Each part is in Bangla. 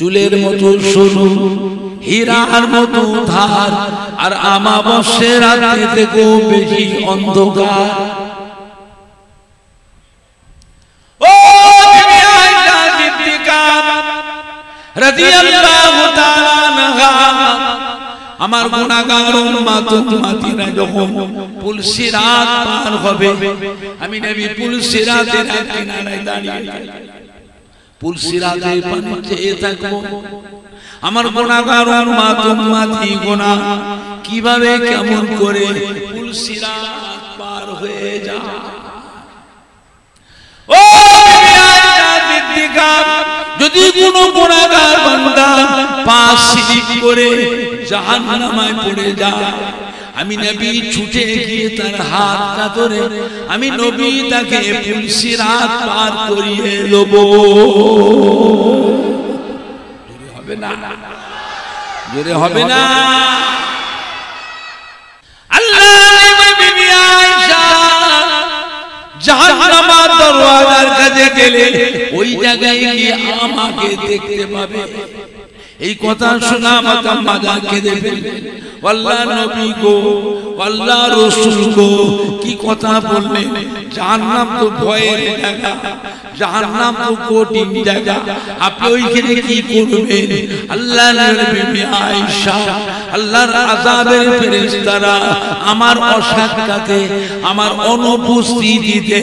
চুলের মতো সরু, হীরার মতো ধার, আর আমাবস্যা রাতে থেকেও বেশি অন্ধকার। ও বিবি আয়েশা সিদ্দিকা রাদিয়াল্লাহু তাআলা আনহা, আমার গুনাহগার উম্মতিরা যখন পুলসিরাত পার হবে, আমি নবী পুলসিরাতের কিনারায় দাঁড়িয়ে পুলসিরাতের পানি চেয়ে থাকবো। আমার গুনাহগার উম্মতি গুনাহ কিভাবে কেমন করে পুলসিরাত পার হয়ে যায়। ও বিবি আয়েশা সিদ্দিকা, যদি কোনো গুনাহগার বান্দা পাঁচ সিঁড়ি করে জাহান্নামে পড়ে যায়, আমি নবী ছুটে গিয়ে তার হাতটা ধরে আমি নবী তাকে পুলসিরাত পার করিয়ে লব। জোরে হবে না, জোরে হবে না। আল্লাহ বিবি আয়েশা জাহান্নামের দরওয়াজার কাছে গেলে ওই জায়গায় গিয়ে আমাকে দেখতে পাবে। এই কথা শোনা মাতা মাজা কেঁদে ফেলবে। আল্লাহ নবী গো, আল্লাহ রাসূল গো, কি কথা বললেন? জাহান্নাম তো ভয়ের জায়গা, জাহান্নাম তো কঠিন জায়গা, আপনি ওইখানে কি করবেন? আল্লাহ নবী বিবি আয়েশা, আল্লাহর আযাবের ফেরেশতারা আমার অসাক্ষাতে, আমার অনুপস্থিতিতে,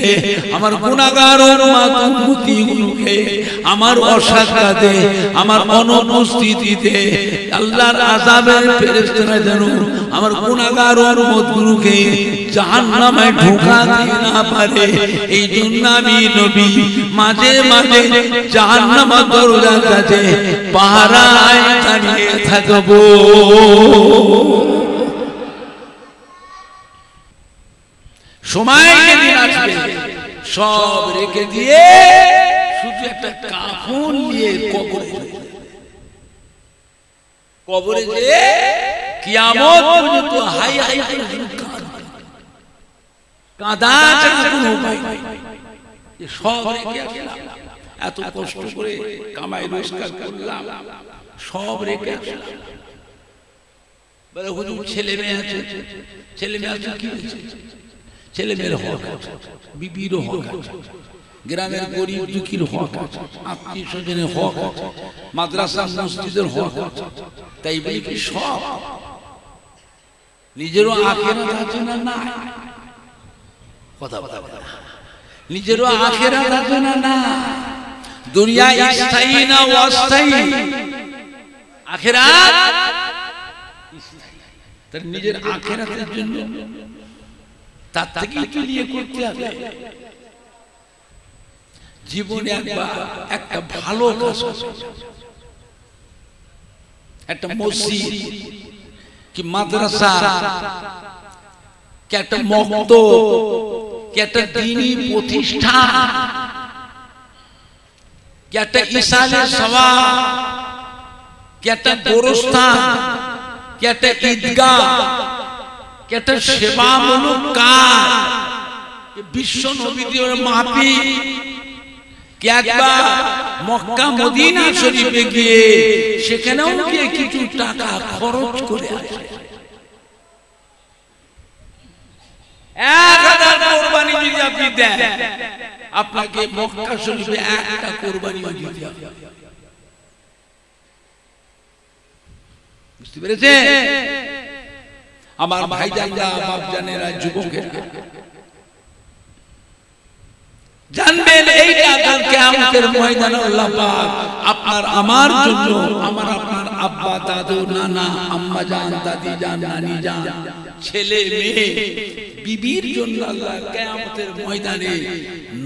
আমার গুনাহগার উম্মতগুলোকে আমার অসাক্ষাতে, আমার অনুপস্থিতিতে আল্লাহর আযাবের ফেরেশতারা যেন আমার গুনাহগার উম্মতগুলোকে জাহান্নামে ঢোকাতে না পারে, এই জন্য আমি নবী মাঝে মাঝে জাহান্নামের দরজার কাছে পাহারায় দাঁড়িয়ে থাকব। সময় যেদিন আসবে সব রেখে দিয়ে শুধু একটা কাফন নিয়ে কবরে যে কিয়ামত পর্যন্ত হাই হাই কাঁদা ছাড়া কোনো উপায় নাই। সব রেখে আসলাম, এত কষ্ট করে কামাই রোজগার করলাম, সব রেখে আসলাম। বলে হুজুর ছেলে মেয়ে আছে, ছেলে মেয়ে আছে কি হয়েছে? ছেলে মেয়ের হক আছে, বিবির হক আছে, গ্রামের গরিব দুঃখীর হক আছে, আত্মীয় স্বজনের হক আছে, মাদ্রাসা মসজিদের হক আছে। তাই বলি কি সব নিজেরও আখিরাত আছে না? না, কথা বলা নিজেরও আখিরাত আছে না? না। দুনিয়া স্থায়ী না অস্থায়ী? আখিরাত তার নিজের আখিরাতের জন্য তার থেকে কি নিয়ে করতে হবে? জীবনে একবার একটা ভালো কাজ, একটা মসজিদ কি মাদ্রাসা কি একটা মক্তব কি একটা দ্বীনি প্রতিষ্ঠান কি একটা ইসালে সওয়াব কি একটা গোরস্থান কি একটা ঈদগাহ কি একটা সেবামূলক কাজ, বিশ্ব নবীদের মাহফিল কি একবার মক্কা মদিনা শরীফে গিয়ে সেখানেও গিয়ে কিছু টাকা খরচ করে আসে। 1000 কোরবানি যদি আপনি দেন, আপনাকে মক্কা শরীফে একটা কোরবানি দিতে হবে। বুঝতে পেরেছেন আমার ভাইজানরা, বাপজানেরা, যুবকেরা? জানবেন এইটা কাল কিয়ামতের ময়দানে আল্লাহ পাক আপনার আমার জন্য, আমার আপনার আব্বা, দাদু, নানা, আম্মা জান, দাদি জান, নানি জান, ছেলে মেয়ে, বিবির জন্য আল্লাহ কিয়ামতের ময়দানে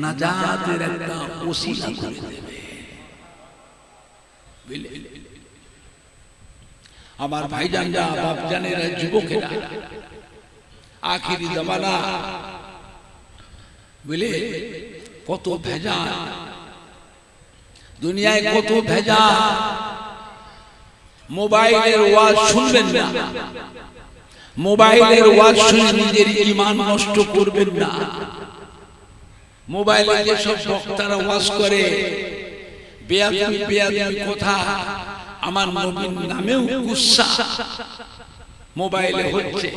নাজাতের একটা ওসিলা করে দেবে। আমার ভাইজানরা, বাপজানেরা, যুবকেরা, আখিরি জামানা বুঝলে কত ভেজাল দুনিয়ায়, কত ভেজাল। মোবাইলের ওয়াজ শুনবেন না, মোবাইলের ওয়াজ শুনে নিজের ঈমান নষ্ট করবেন না। মোবাইলে যেসব বক্তারা ওয়াজ করে বেয়াদবি বেয়াদবি কথা আমার নবীর নামেও গুসা মোবাইলে হচ্ছে।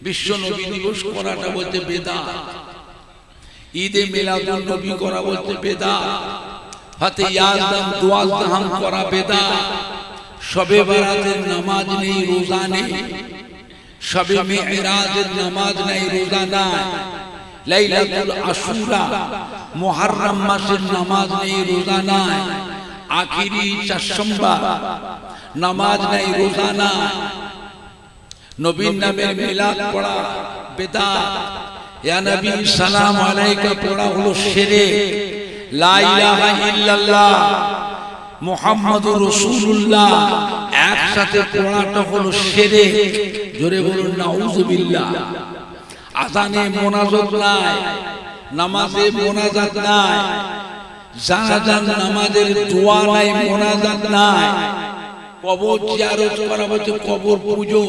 বিশ্ব নবী দিবস করাটা বলতে বেদাত, ঈদে মিলাদুন নবী করা বলতে বেদাত, ফাতে ইয়াজদান দুয়াজদাহাম করা বেদাত, শবে বরাতের নামাজ নেই রোজা নেই, শবে মিরাজের নামাজ নেই রোজা নাই, লাইলাতুল আশুরা মুহররম মাসের নামাজ নেই রোজা নাই, আখিরি চারশম্বা নামাজ নাই রোজা নাই, নবীর নামে মিলাদ পড়া বেদাত, ইয়া নবী সালাম আলাইকা পড়া হলো শিরক, লা ইলাহা ইল্লাল্লাহ মুহাম্মাদুর রাসূলুল্লাহ একসাথে পড়াটা হলো শিরক। জোরে বলুন নাউযুবিল্লাহ। আযানে মুনাজাত নাই, নামাজে মুনাজাত নাই, জানাজার নামাজের দোয়া নাই, মুনাজাত নাই, কবর জিয়ারত করা বলতে কবর পূজো,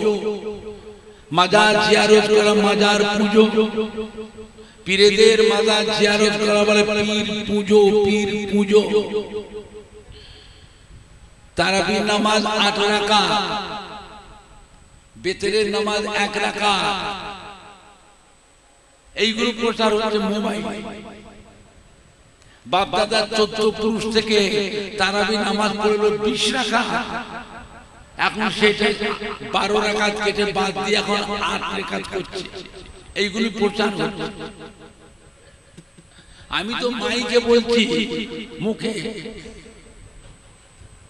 মাজার জিয়ারত করা মাজার পূজো, পীরদের মাজার জিয়ারত করা বলে পীর পূজো, পীর পূজো। তারাবির নামাজ 8 রাকাত, বেতরের নামাজ 1 রাকাত, এইগুলো প্রচার হচ্ছে মোবাইল। বাপ দাদার 14 পুরুষ থেকে তারাবি নামাজ পড়লো 20 রাকাত, এখন সেটা 12 রাকাত কেটে বাদ দিয়ে এখন 8 রাকাত করছে। এইগুলি প্রচার হচ্ছে। আমি তো মাইকে বলছি মুখে,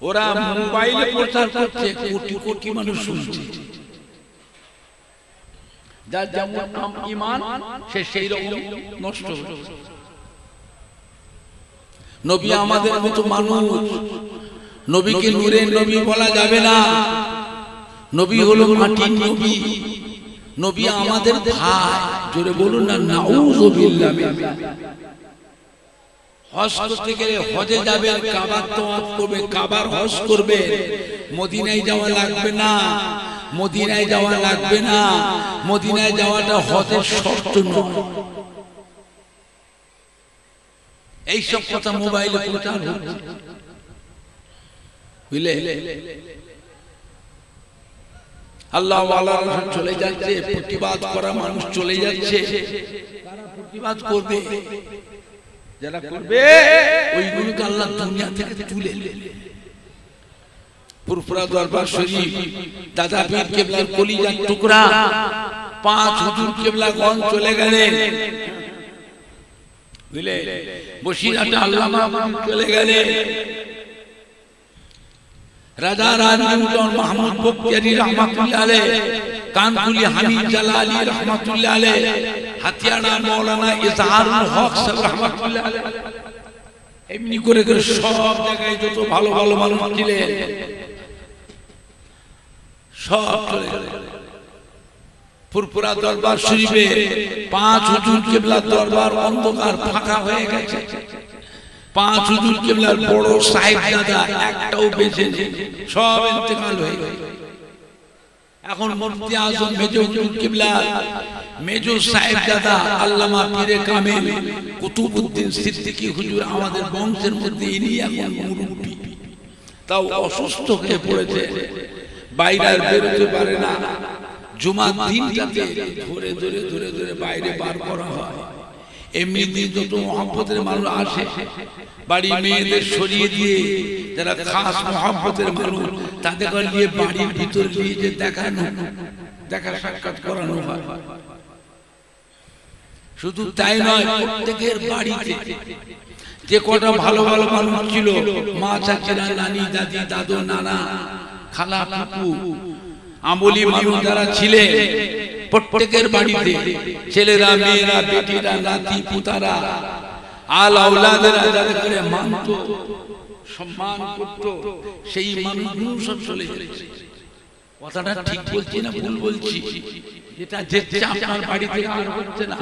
ওরা মোবাইলে প্রচার করছে, কোটি কোটি মানুষ শুনছে। যার যেমন ঈমান সে সেই রকম নষ্ট হচ্ছে। নবী আমাদের মতো মানুষ, নবীকে নূরের নবী বলা যাবে না, নবী হলো মাটির নবী, নবী আমাদের ভাই। জোরে বলুন না নাউযুবিল্লাহ। হজ করতে গেলে হজে যাবেন, কাবার তওয়াফ করবে, কাবার হজ করবে, মদিনায় যাওয়া লাগবে না, মদিনায় যাওয়া লাগবে না, মদিনায় যাওয়াটা হজের শর্ত নয়। এইসব কথা মোবাইলে প্রচার হচ্ছে, বুঝলে? আল্লাহ ওয়ালারা চলে যাচ্ছে, প্রতিবাদ করা মানুষ চলে যাচ্ছে। তারা প্রতিবাদ করবে, যারা করবে ওইগুলোকে আল্লাহ দুনিয়া থেকে তুলে নেবে। ফুরফুরা দরবার শরীফ দাদা পীর কেবলার কলিজার টুকরা 5 হুজুর কেবলাগণ চলে গেলেন, বুঝলে? বসিরহাটে আল্লামা চলে গেলেন, রাজা রাজমুদ্দন মাহমুদ বখতিয়ারি রহমাতুল্লাহ আলাইহ, কানকুলি হামিদ জালালি রহমাতুল্লাহ আলাইহ, হাতিয়াড়া মাওলানা ইজহারুল হক সাহেব রহমাতুল্লাহ আলাইহ, এমনি করে করে সব জায়গায় যত ভালো ভালো মানুষ ছিলেন সব চলে গেলেন। ফুরফুরা দরবার শরীফে 5 হুজুর কেবলার দরবার অন্ধকার ফাঁকা হয়ে গেছে। 5 হুজুর কেবলার বড় সাহেবজাদা একটাও বেঁচে নেই, সব ইন্তেকাল হয়ে গেছে। এখন মুফতি আজম মেজো হুজুর কেবলা, মেজো সাহেবজাদা আল্লামা পীরে কামেল কুতুবউদ্দিন সিদ্দিকী হুজুর আমাদের বংশের মধ্যে ইনি এখন মুরব্বি, তাও অসুস্থ হয়ে পড়েছে, বাইরে আর বেরোতে পারে না। জুমার দিনটাতে ধরে ধরে ধরে ধরে বাইরে বার করা হয়। এমনি দিন যত মহব্বতের মানুষ আসে, বাড়ি মেয়েদের সরিয়ে দিয়ে যারা খাস মহব্বতের মানুষ তাদের নিয়ে বাড়ির ভিতর নিয়ে যে দেখা সাক্ষাৎ করানো হয়। শুধু তাই নয়, প্রত্যেকের বাড়িতে যে কটা ভালো ভালো মানুষ ছিল, মা চাচিরা, নানি দাদি দাদু নানা খালা ফুপু আমলি মানুষ যারা ছিলেন, প্রত্যেকের বাড়িতে ছেলেরা মেয়েরা বেটিরা নাতি পুতারা আল আওলাদেরা যাদের করে মানত সম্মান করত, সেই মানুষগুলো সব চলে গেছে। কথাটা ঠিক বলছি না ভুল বলছি? এটা যেটা আপনার বাড়িতে আর হচ্ছে না,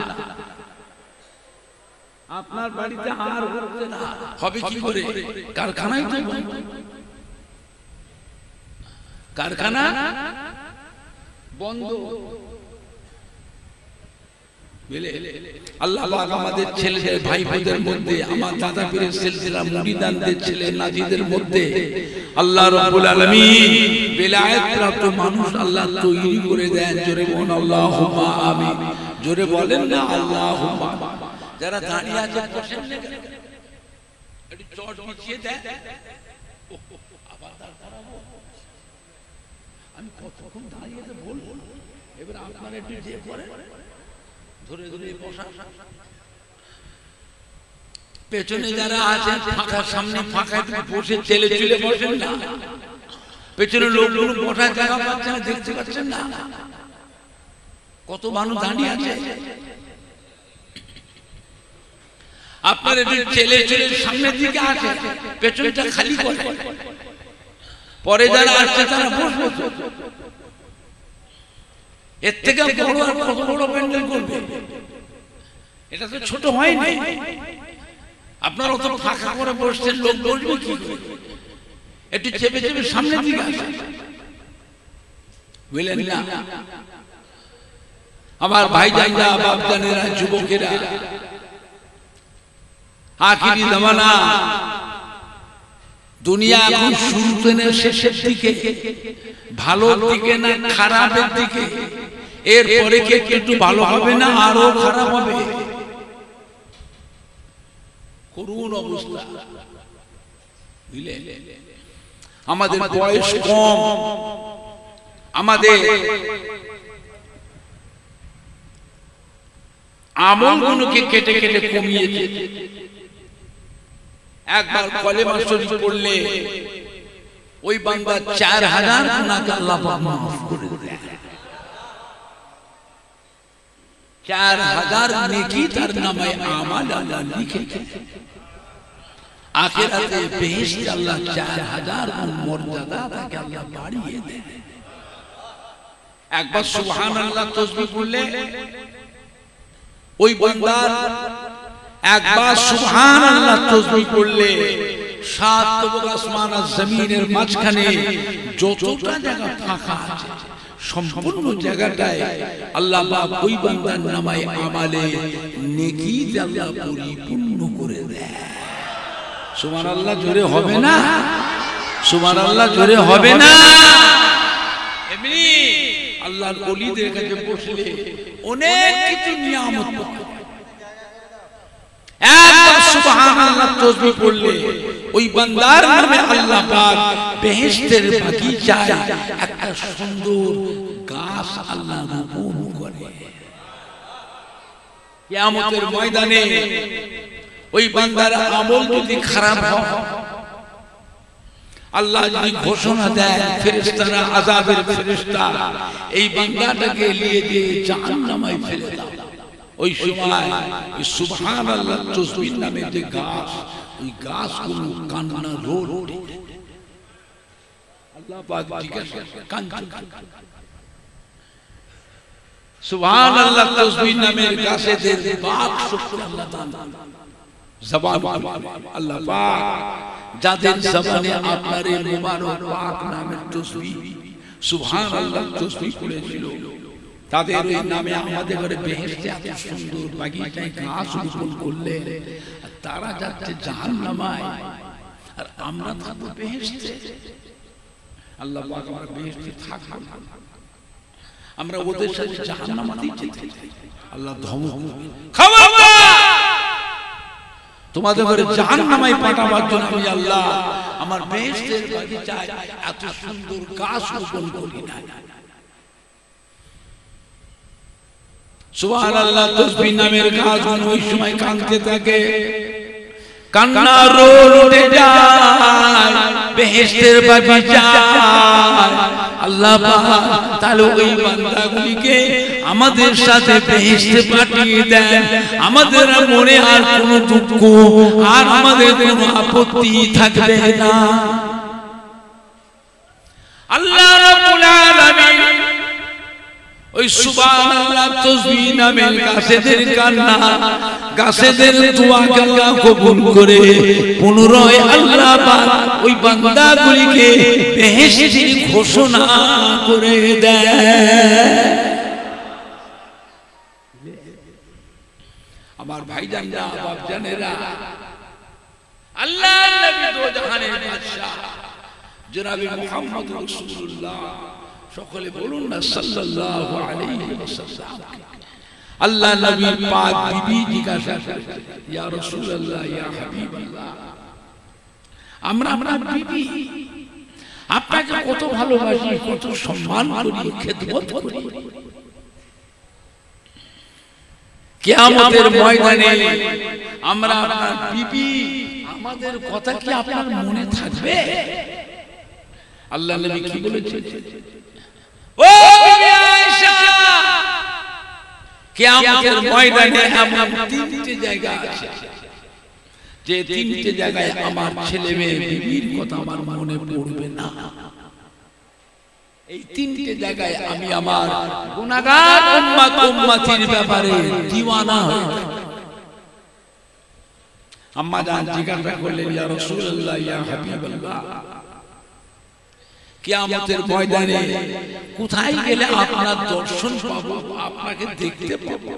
আপনার বাড়িতে আর হচ্ছে না, হবে কি করে? কারখানায় তো কারখানা বন্ধ, আল্লাহ পাক আমাদের ছেলেদের ভাই ভাইদের মধ্যে আমার দাদা পীরের সিলসিলা মুরিদানদের ছেলে নাজিদের মধ্যে আল্লাহ রাব্বুল আলামিন বেলায়েত প্রাপ্ত মানুষ আল্লাহ তৈরি করে দেন। জোরে বলুন আল্লাহুম্মা আমিন। জোরে বলেন না আল্লাহুম্মা। যারা দাঁড়িয়ে আছে বসেন না, একটু চট বিছিয়ে দেন। আবার দাঁড় করাবো, আমি কতক্ষণ দাঁড়িয়ে বলবো, এবার আপনারা একটু যে করেন ধরে ধরে বসা। পেছনে যারা আছেন ফাঁকা, সামনে ফাঁকা, বসে ছেলে চলে বসেন না। পেছনে লোকগুলো বসার জায়গা পাচ্ছে না, দেখতে পাচ্ছেন না কত মানুষ দাঁড়িয়ে আছে। আপনার একটু ছেলে ছেলে সামনের দিকে আছে, পেছনটা খালি করে, পরে যারা আসছে তারা বসবে। এর থেকে বড় আর কত বড় প্যান্ডেল করবে? এটা তো ছোট হয়নি। আপনারা অত ফাঁকা করে বসছেন, লোক বসবে কি করে? একটু চেপে চেপে সামনের দিকে আসে, বুঝলেন না? আমার ভাইজানরা, বাপজানেরা, যুবকেরা, আখিরি জামানা, দুনিয়া এখন শুরুতে না শেষের দিকে, ভালোর দিকে না খারাপের দিকে? এরপরে কি একটু ভালো হবে না আরো খারাপ হবে? করুণ অবস্থা, বুঝলে? আমাদের বয়স কম, আমাদের আমলগুলোকে কেটে কেটে কমিয়েছে। একবার কলেমা শরীফ পড়লে ওই বান্দা 4000 গুনাহকে আল্লাহ পাক মাফ করে দেয়। 4000 নেকি তার নামে আমাল আল্লাহ লিখে আখিরাতে বেহেশতে আল্লাহ 4000 গুণ মর্যাদা তাকে আল্লাহ বাড়িয়ে দেয়। একবার সুবহানাল্লাহ তাসবিহ পড়লে ওই বান্দার, একবার সুবহানাল্লাহ তাসবিহ পড়লে 7 তবক আসমান আর জমিনের মাঝখানে যতটা জায়গা ফাঁকা আছে সম্পূর্ণ জায়গাটায় আল্লাহ পাক ওই বান্দার নামায় আমালে নেকি আল্লাহ পরিপূর্ণ করে দেয়। সুবহানাল্লাহ জোরে হবে না? সুবহানাল্লাহ জোরে হবে না? এমনি আল্লাহর ওলিদের কাছে বসলে অনেক কিছু নিয়ামত পাওয়া যায়। একবার সুবহানাল্লাহ তাসবিহ পড়লে ওই বান্দার নামে আল্লাহ পাক বেহেশতের বাগিচায় একটা সুন্দর গাছ আল্লাহ রোপণ করে। কিয়ামতের ময়দানে ওই বান্দার আমল যদি খারাপ হয়, আল্লাহ যদি ঘোষণা দেয়, ফেরেশতারা, আযাবের ফেরেশতা এই বান্দাটাকে নিয়ে গিয়ে জাহান্নামে ফেলে দাও, ওই সময় সুবহানাল্লাহ তাসবিহ নামে যে গাছ, ওই গাছগুলো কান্না রোল ওঠে। আল্লাহ পাক জিজ্ঞাসা কাঁদছে, সুবহানাল্লাহ তাসবিহ নামের গাছেদের পাক শক্তি আল্লাহ তাআলা জবান আল্লাহ পাক যাদের জবানে আপনার এই মুবারক পাক নামের তাসবিহ সুবহানাল্লাহ তাসবিহ পড়েছিল, তাদের এই নামে আমাদের ঘরে বেহেশতে এত সুন্দর বাগিচায় গাছ রোপণ করলে, তারা যাচ্ছে জাহান্নামায় আর আমরা থাকবো বেহেশতে। আল্লাহ পাক আমরা বেহেশতে থাকবো না, আমরা ওদের সাথে জাহান্নামাতেই যেতে চাই। আল্লাহ ধমক, খবরদার, তোমাদের ঘরে জাহান্নামায় পাঠাবার জন্য আমি আল্লাহ আমার বেহেশতের বাগিচায় এত সুন্দর গাছ রোপণ করি না। সুবহানাল্লাহ তাসবিহ নামের গাছ ওই সময় কাঁদতে থাকে, কান্না রোল উঠে যায় বেহেশতের বাগিচায়। আল্লাহ পাক তাহলে ওই বান্দাগুলিকে আমাদের সাথে বেহেশতে পাঠিয়ে দেন, আমাদের মনে আর কোনো দুঃখ আর আমাদের কোনো আপত্তি থাকবে না। আল্লাহ রাব্বুল আলামিন ওই সুবহানাল্লাহ তাসবিহ নামের গাছেদের কান্না, গাছেদের দোয়াকে আল্লাহ কবুল করে পুনরায় আল্লাহ পাক ওই বান্দাগুলিকে বেহেশতের ঘোষণা করে দেয়। আমার ভাইজানরা বাপজানেরা, আল্লাহর নবী দো জাহানের বাদশা জনাবে মুহাম্মদ রাসূলুল্লাহ, সকলে বলুন না সাল্লাল্লাহু আলাইহি ওয়াসাল্লাম। আল্লাহ নবী পাক বিবি জিজ্ঞাসা করলেন, ইয়া রাসূলুল্লাহ, ইয়া হাবিবাল্লাহ, আমরা আপনার বিবি, আপনাকে কত ভালোবাসি, কত সম্মান করি, খেদমত করি, কিয়ামতের ময়দানে আমরা আপনার বিবি, আমাদের কথা কি আপনার মনে থাকবে? আল্লাহ নবী কি বলেছেন? ও বিবি আয়েশা, কিয়ামতের ময়দানে এমন তিনটে জায়গা আছে, যে তিনটে জায়গায় আমার ছেলে মেয়ে বিবির কথা আমার মনে পড়বে না। এই তিনটে জায়গায় আমি আমার গুনাহগার উম্মত উম্মতির ব্যাপারে দিওয়ানা হয়ে থাকি। আম্মা জান জিজ্ঞাসা করলেন, ইয়া রাসূলুল্লাহ, ইয়া হাবিবাল্লাহ, কিয়ামতের ময়দানে কোথায় গেলে আপনার দর্শন পাবো, আপনাকে দেখতে পাবো?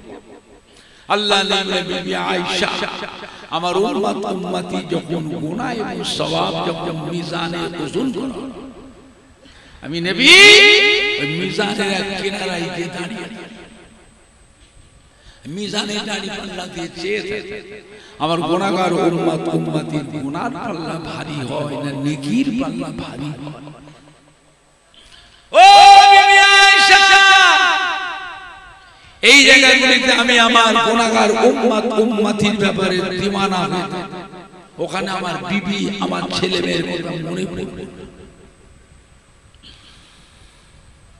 আল্লাহ নবী বিবি আয়েশা, আমার উম্মত উম্মতি যখন গুনাহ এবং সওয়াব যখন মিজানে ওজন করা, আমি নবী ওই মিজানের এক কিনারায় গিয়ে দাঁড়িয়ে, মিজানে দাঁড়িয়ে পাল্লা দিয়ে চেয়ে থাকে আমার গুনাহগার উম্মত উম্মতির গুনার পাল্লা ভারী হয় না নেকির পাল্লা ভারী হয়। ও বিবি আয়েশা, এই জায়গাগুলিতে আমি আমার গুনাহগার উম্মত উম্মতির ব্যাপারে দিওয়ানা হয়ে থাকি, ওখানে আমার বিবি, আমার ছেলে মেয়ের কথা মনে পড়বে।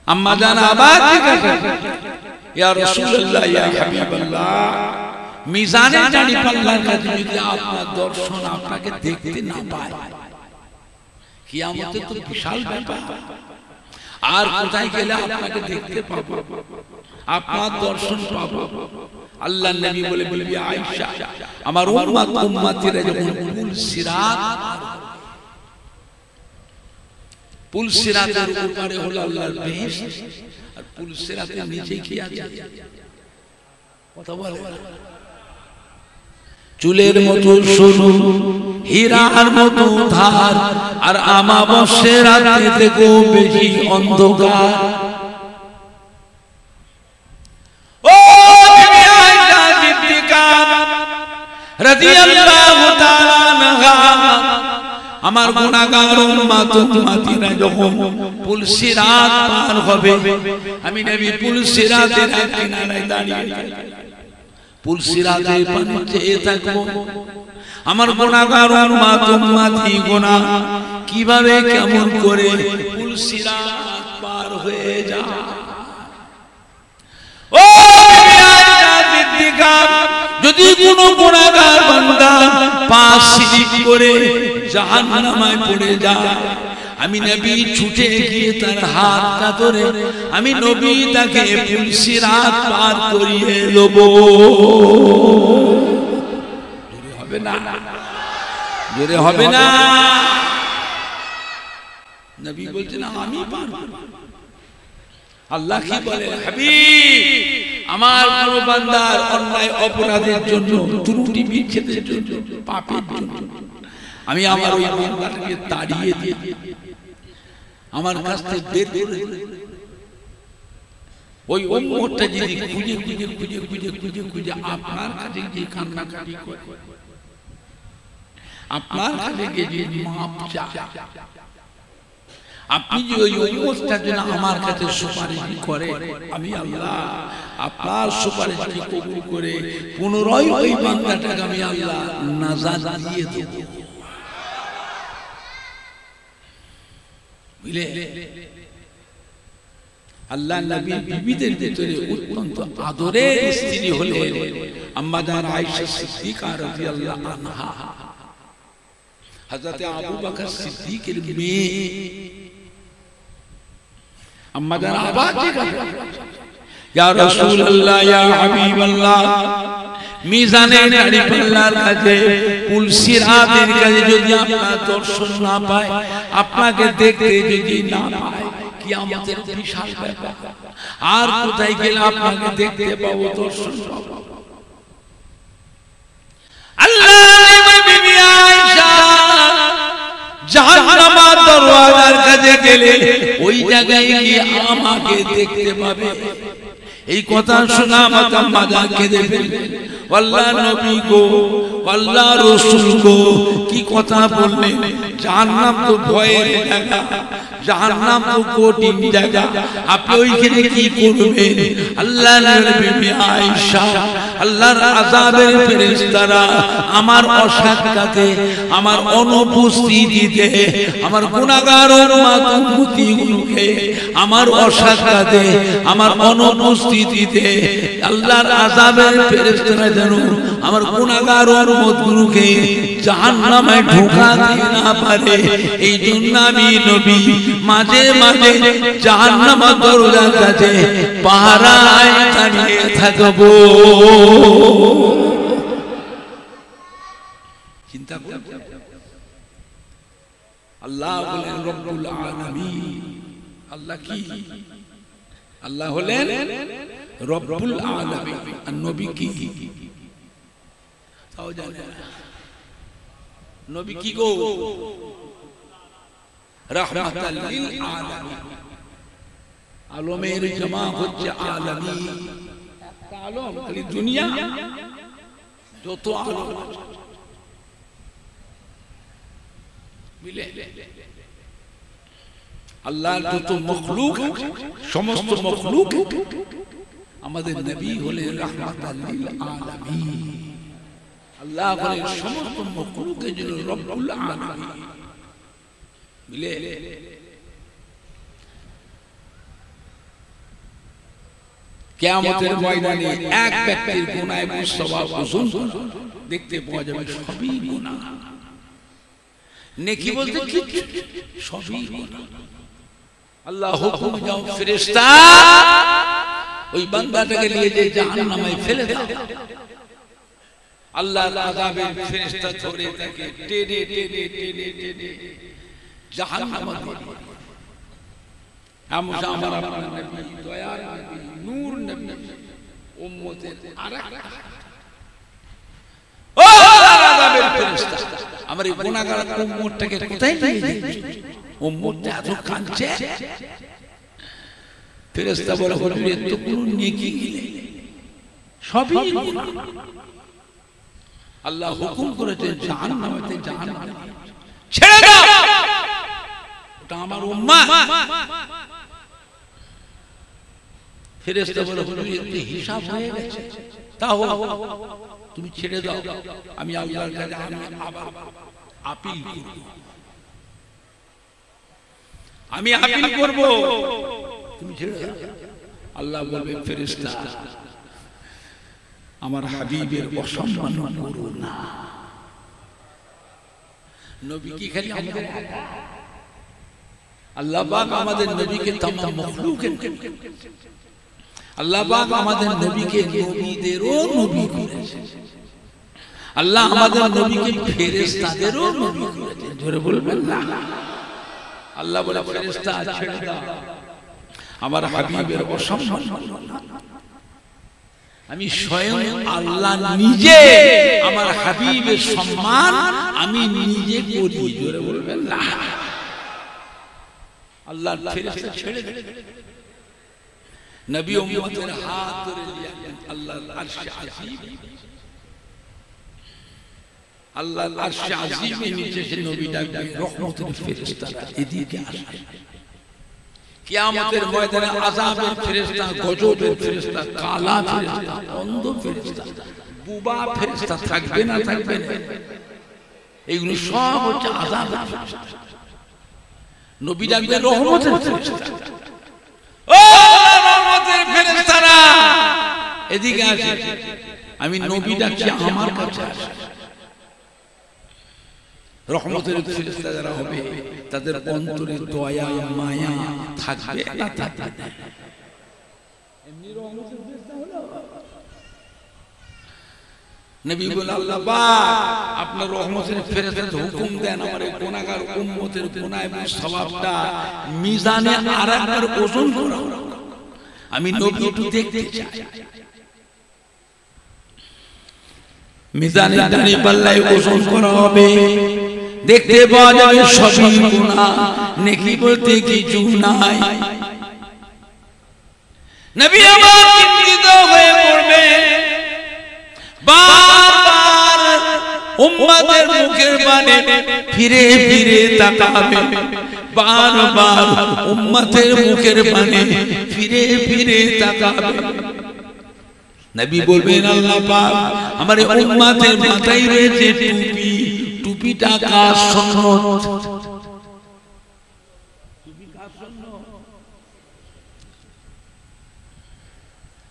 আম্মা জান আবার জিজ্ঞাসা করলেন, ইয়া রাসূলুল্লাহ, ইয়া হাবিবাল্লাহ, মিজানে দাঁড়িয়ে পাল্লার কাছে যদি আপনার দর্শন, আপনাকে দেখতে না পায়, কিয়ামতে তো বিশাল ব্যাপার, আর কোথায় গেলে আপনাকে দেখতে পাবো, আপনার দর্শন পাবো? আল্লাহ নবী বলে, বিবি আয়েশা, আমার উম্মত উম্মতিরা যখন পুল সিরাতের উপরে হলো আল্লাহর বেহেশত, আর পুল সিরাতের নিচে কি আছে? কথা বলে, চুলের মতো সরু, হীরার মতো ধার, আর আমাবস্যার রাতে থেকেও বেশি অন্ধকার। ও বিবি আয়েশা সিদ্দিকা রাদিয়াল্লাহু তাআলা আনহা, আমার গুনাহগার উম্মত উম্মতিরা যখন পুল সিরাত পার হবে, আমি নবী পুল সিরাতের কিনারায় দাঁড়িয়ে পুল সিরাতের পানি চেয়ে থাকবো, আমার গুনাহগার উম্মত উম্মতি গুনাহ কিভাবে কেমন করে পুল সিরাত পার হয়ে যায়। ও বিবি আয়েশা সিদ্দিকা, যদি কোনো গুনাহগার বান্দা পাঁচ সিজদা করে জাহান্নামে পড়ে যায়, আমি নবী ছুটে গিয়ে তার হাতটা ধরে আমি নবী তাকে পুল সিরাত পার করিয়ে লব। জোরে হবে না? জোরে হবে না? নবী বলছেন আমি পারবো। আল্লাহ কি বলে, হাবিব, আমার কোন বান্দার অন্যায় অপরাধের জন্য, ত্রুটি বিচ্ছেদের জন্য, পাপের জন্য আমি আমার ওই বান্দাটাকে তাড়িয়ে দিয়ে আমার কাছ থেকে বের করে ওই উম্মতটা যদি খুঁজে খুঁজে খুঁজে খুঁজে খুঁজে খুঁজে আপনার কাছে গিয়ে কান্নাকাটি করে, আপনার কাছে গিয়ে যদি মাপ চায়, আপনি যে ওই উম্মতটার জন্য আমার কাছে সুপারিশ করে, আমি আল্লাহ আপনার সুপারিশকে কবুল করে পুনরায় ওই বান্দাটাকে আমি আল্লাহ নাজাত দিয়ে দেব। বুঝলে, আল্লাহ নবী বিবিদের ভিতরে অত্যন্ত আদরের স্ত্রী হলেন আম্মা জান আয়েশা সিদ্দিকা রাদিয়াল্লাহু আনহা, হযরত আবু বকর সিদ্দিকের মেয়ে। আম্মা জান আবার জিজ্ঞাসা, ইয়া রাসূলুল্লাহ, ইয়া হাবিবাল্লাহ, মিজানে দাঁড়ি পাল্লার কাছে পুল সিরাতের কাছে যদি আপনার দর্শন না পায়, আপনাকে দেখতে যদি না পায়, কিয়ামতের বিশাল ব্যাপার, আর কোথায় গেলে আপনাকে দেখতে পাবো, দর্শন পাবো? কাছে গেলে ওই জায়গায় গিয়ে আমাকে দেখতে পাবে। এই কথা শোনা মাতা মাজা কেঁদে ফেললেন। আল্লাহ নবী গো, আল্লাহ রাসূল গো, কি কথা বললেন? জাহান্নাম তো ভয়ের জায়গা, জাহান্নাম তো কঠিন জায়গা, আপনি ওইখানে কি করবেন? আল্লাহর বিবি আয়েশা, আল্লাহর আযাবের ফেরেশতারা আমার অসাক্ষাতে, আমার অনুপস্থিতিতে, আমার গুনাহগার উম্মতগুলোকে আমার অসাক্ষাতে, আমার অনুপস্থিতিতে আল্লাহর আযাবের ফেরেশতারা যেন আমার গুনাহগার উম্মতগুলোকে জাহান্নামে ঢোকাতে না পারে, এই জন্য আমি নবী মাঝে মাঝে জাহান্নামের দরজার কাছে পাহারায় দাঁড়িয়ে থাকবো। চিন্তা করুন, আল্লাহ হলেন রব্বুল আলামিন। আল্লাহ কি? আল্লাহ হলেন রব্বুল আলামিন। আর নবী কি? তাও জানে না। নবী কি গো? রাহমাতাল লিল আলামিন। আলমের জামা হচ্ছে আলামিন। একটা আলম খালি দুনিয়া, যত আলম মিলে আল্লাহর যত মখলুক, সমস্ত মখলুক আমাদের নবী হলেন রাহমাতাল লিল আলামিন। আল্লাহ হলেন সমস্ত মখলুকের জন্য রব্বুল আলামিন। মিলে কিয়ামতের ময়দানে এক ব্যক্তির গুনাহ এবং সওয়াব ওজন দেখতে পাওয়া যাবে, সবই গুনাহ। নেকি বলতে কি? সবই গুনাহ। আল্লাহ হুকুম, যাও ফেরেশতা ওই বান্দাটাকে নিয়ে যে জাহান্নামে ফেলে দাও। আল্লাহর আযাবের ফেরেশতা ধরে তাকে টেনে টেনে টেনে টেনে জাহান্নামে দিবে। আমরা আমার আপনার নবী, দয়ার নবী, নূর নবী, উম্মতের আরেকটা ও আল্লাহর আযাবের ফেরেশতা আমার এই গুনাহগার উম্মতটাকে কোথায় নিয়ে যাবে? উম্মতটা এত কাঁদছে। ফেরেশতা বলে, হুজুর এত কোনো নেকি নেই, সবই গুনাহ। আল্লাহ হুকুম করেছেন জাহান্নামে, জাহান্নামে ছেড়ে দাও, ওটা আমার উম্মত। ফেরেশতা বলে, হুজুর এর হিসাব হয়ে গেছে, তাও তুমি ছেড়ে দাও, আমি আল্লাহর কাছে আবার আপিল করব, আমি আপিল করব, তুমি ছেড়ে দাও। আল্লাহ বলবে, ফেরেশতা আমার হাবিবের অসম্মান করো না। নবী কি খালি আমাদের? আল্লাহ পাক আমাদের নবীকে तमाम মখলুকের, আল্লাহ পাক আমাদের নবীকে নবীদেরও নবী করেছেন। আল্লাহ আমাদের নবীকে ফেরেশতাদেরও নবী করেছেন। জোরে বলবেন না? আল্লাহ বলে, ফেরেশতা ছেড়ে দাও, আমার হাবিবের অসম্মান করো না। আমি স্বয়ং আল্লাহ নিজে আমার হাবিবের সম্মান আমি নিজে করি। জোরে বলবেন না? আল্লাহর ফেরেশতা ছেড়ে দেন, নবী উম্মতের হাত ধরে নিয়ে আল্লাহর আরশে আজিম, আল্লাহর আরশে আজিমের নিচে সে নবী ডাকবে, রহমতের ফেরেশতারা এদিকে আসবে। কিয়ামতের ময়দানে আযাবের ফেরেশতা, গজবের ফেরেশতা, কালা ফেরেশতা, অন্ধ ফেরেশতা, বুবা ফেরেশতা থাকবে না? থাকবে না? এইগুলো সব হচ্ছে আযাবের ফেরেশতা। নবী ডাকবে রহমতের ফেরেশতা, ও রহমতের ফেরেশতারা এদিকে আসে। আমি নবী ডাকছি, আমার কাছে আসে। রহমতের ফেরেশতা যারা হবে তাদের অন্তরে দয়া মায়া থাকবে না? থাকবে না? এমনি রহমতের ফেরেশতা হলো। নবী বলে, আল্লাহ পাক আপনার রহমতের ফেরেশতাকে হুকুম দেন আমার এই গুনাহগার উম্মতের গুনাহ এবং সওয়াবটা মিজানে আরেকবার ওজন করো, আমি নবী একটু দেখতে চাই। মিজানে দানি পাল্লায় ওজন করা হবে, দেখতে পাওয়া যাবে সবই গুনাহ, নেকি বলতে কিছু নাই। নবী আমার চিন্তিত হয়ে পড়বে, বারবার উম্মতের মুখের পানে ফিরে ফিরে তাকাবে, বারবার উম্মতের মুখের পানে ফিরে ফিরে তাকাবে। নবী বলবেন, আল্লাহ পাক আমার উম্মতের মাথায় রয়েছে টুপি, টুপিটা কার সুন্নত?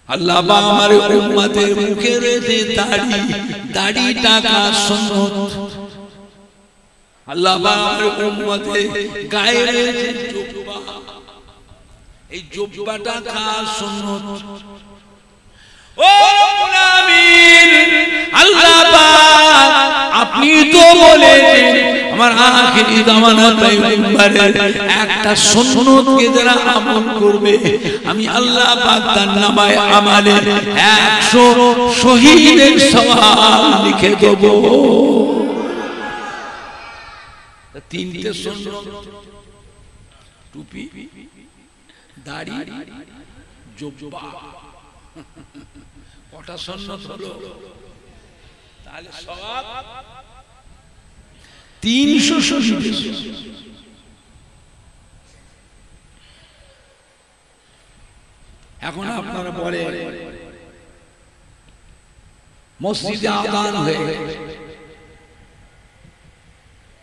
আল্লাহ পাক আমার উম্মতের মুখে রয়েছে দাড়ি, দাড়িটা কার সুন্নত? আল্লাহ পাক আমার উম্মতের গায়ে রয়েছে জুব্বা, এই জুব্বাটা কার সুন্নত? ও আমিন, আল্লাহ পাক আপনি তো বলেছেন আমার আখিরি জামানার পয়গম্বরের একটা সুন্নতকে যারা আমল করবে আমি আল্লাহ পাক তার নামায় আমালে 100 শহীদের সওয়াব লিখে দেব। তিনটে সুন্নত, টুপি, দাড়ি, জুব্বা, কটা সুন্নত হলো? তাহলে সওয়াব 300 শহীদ। এখন আপনারা বলে মসজিদে আযান হয়ে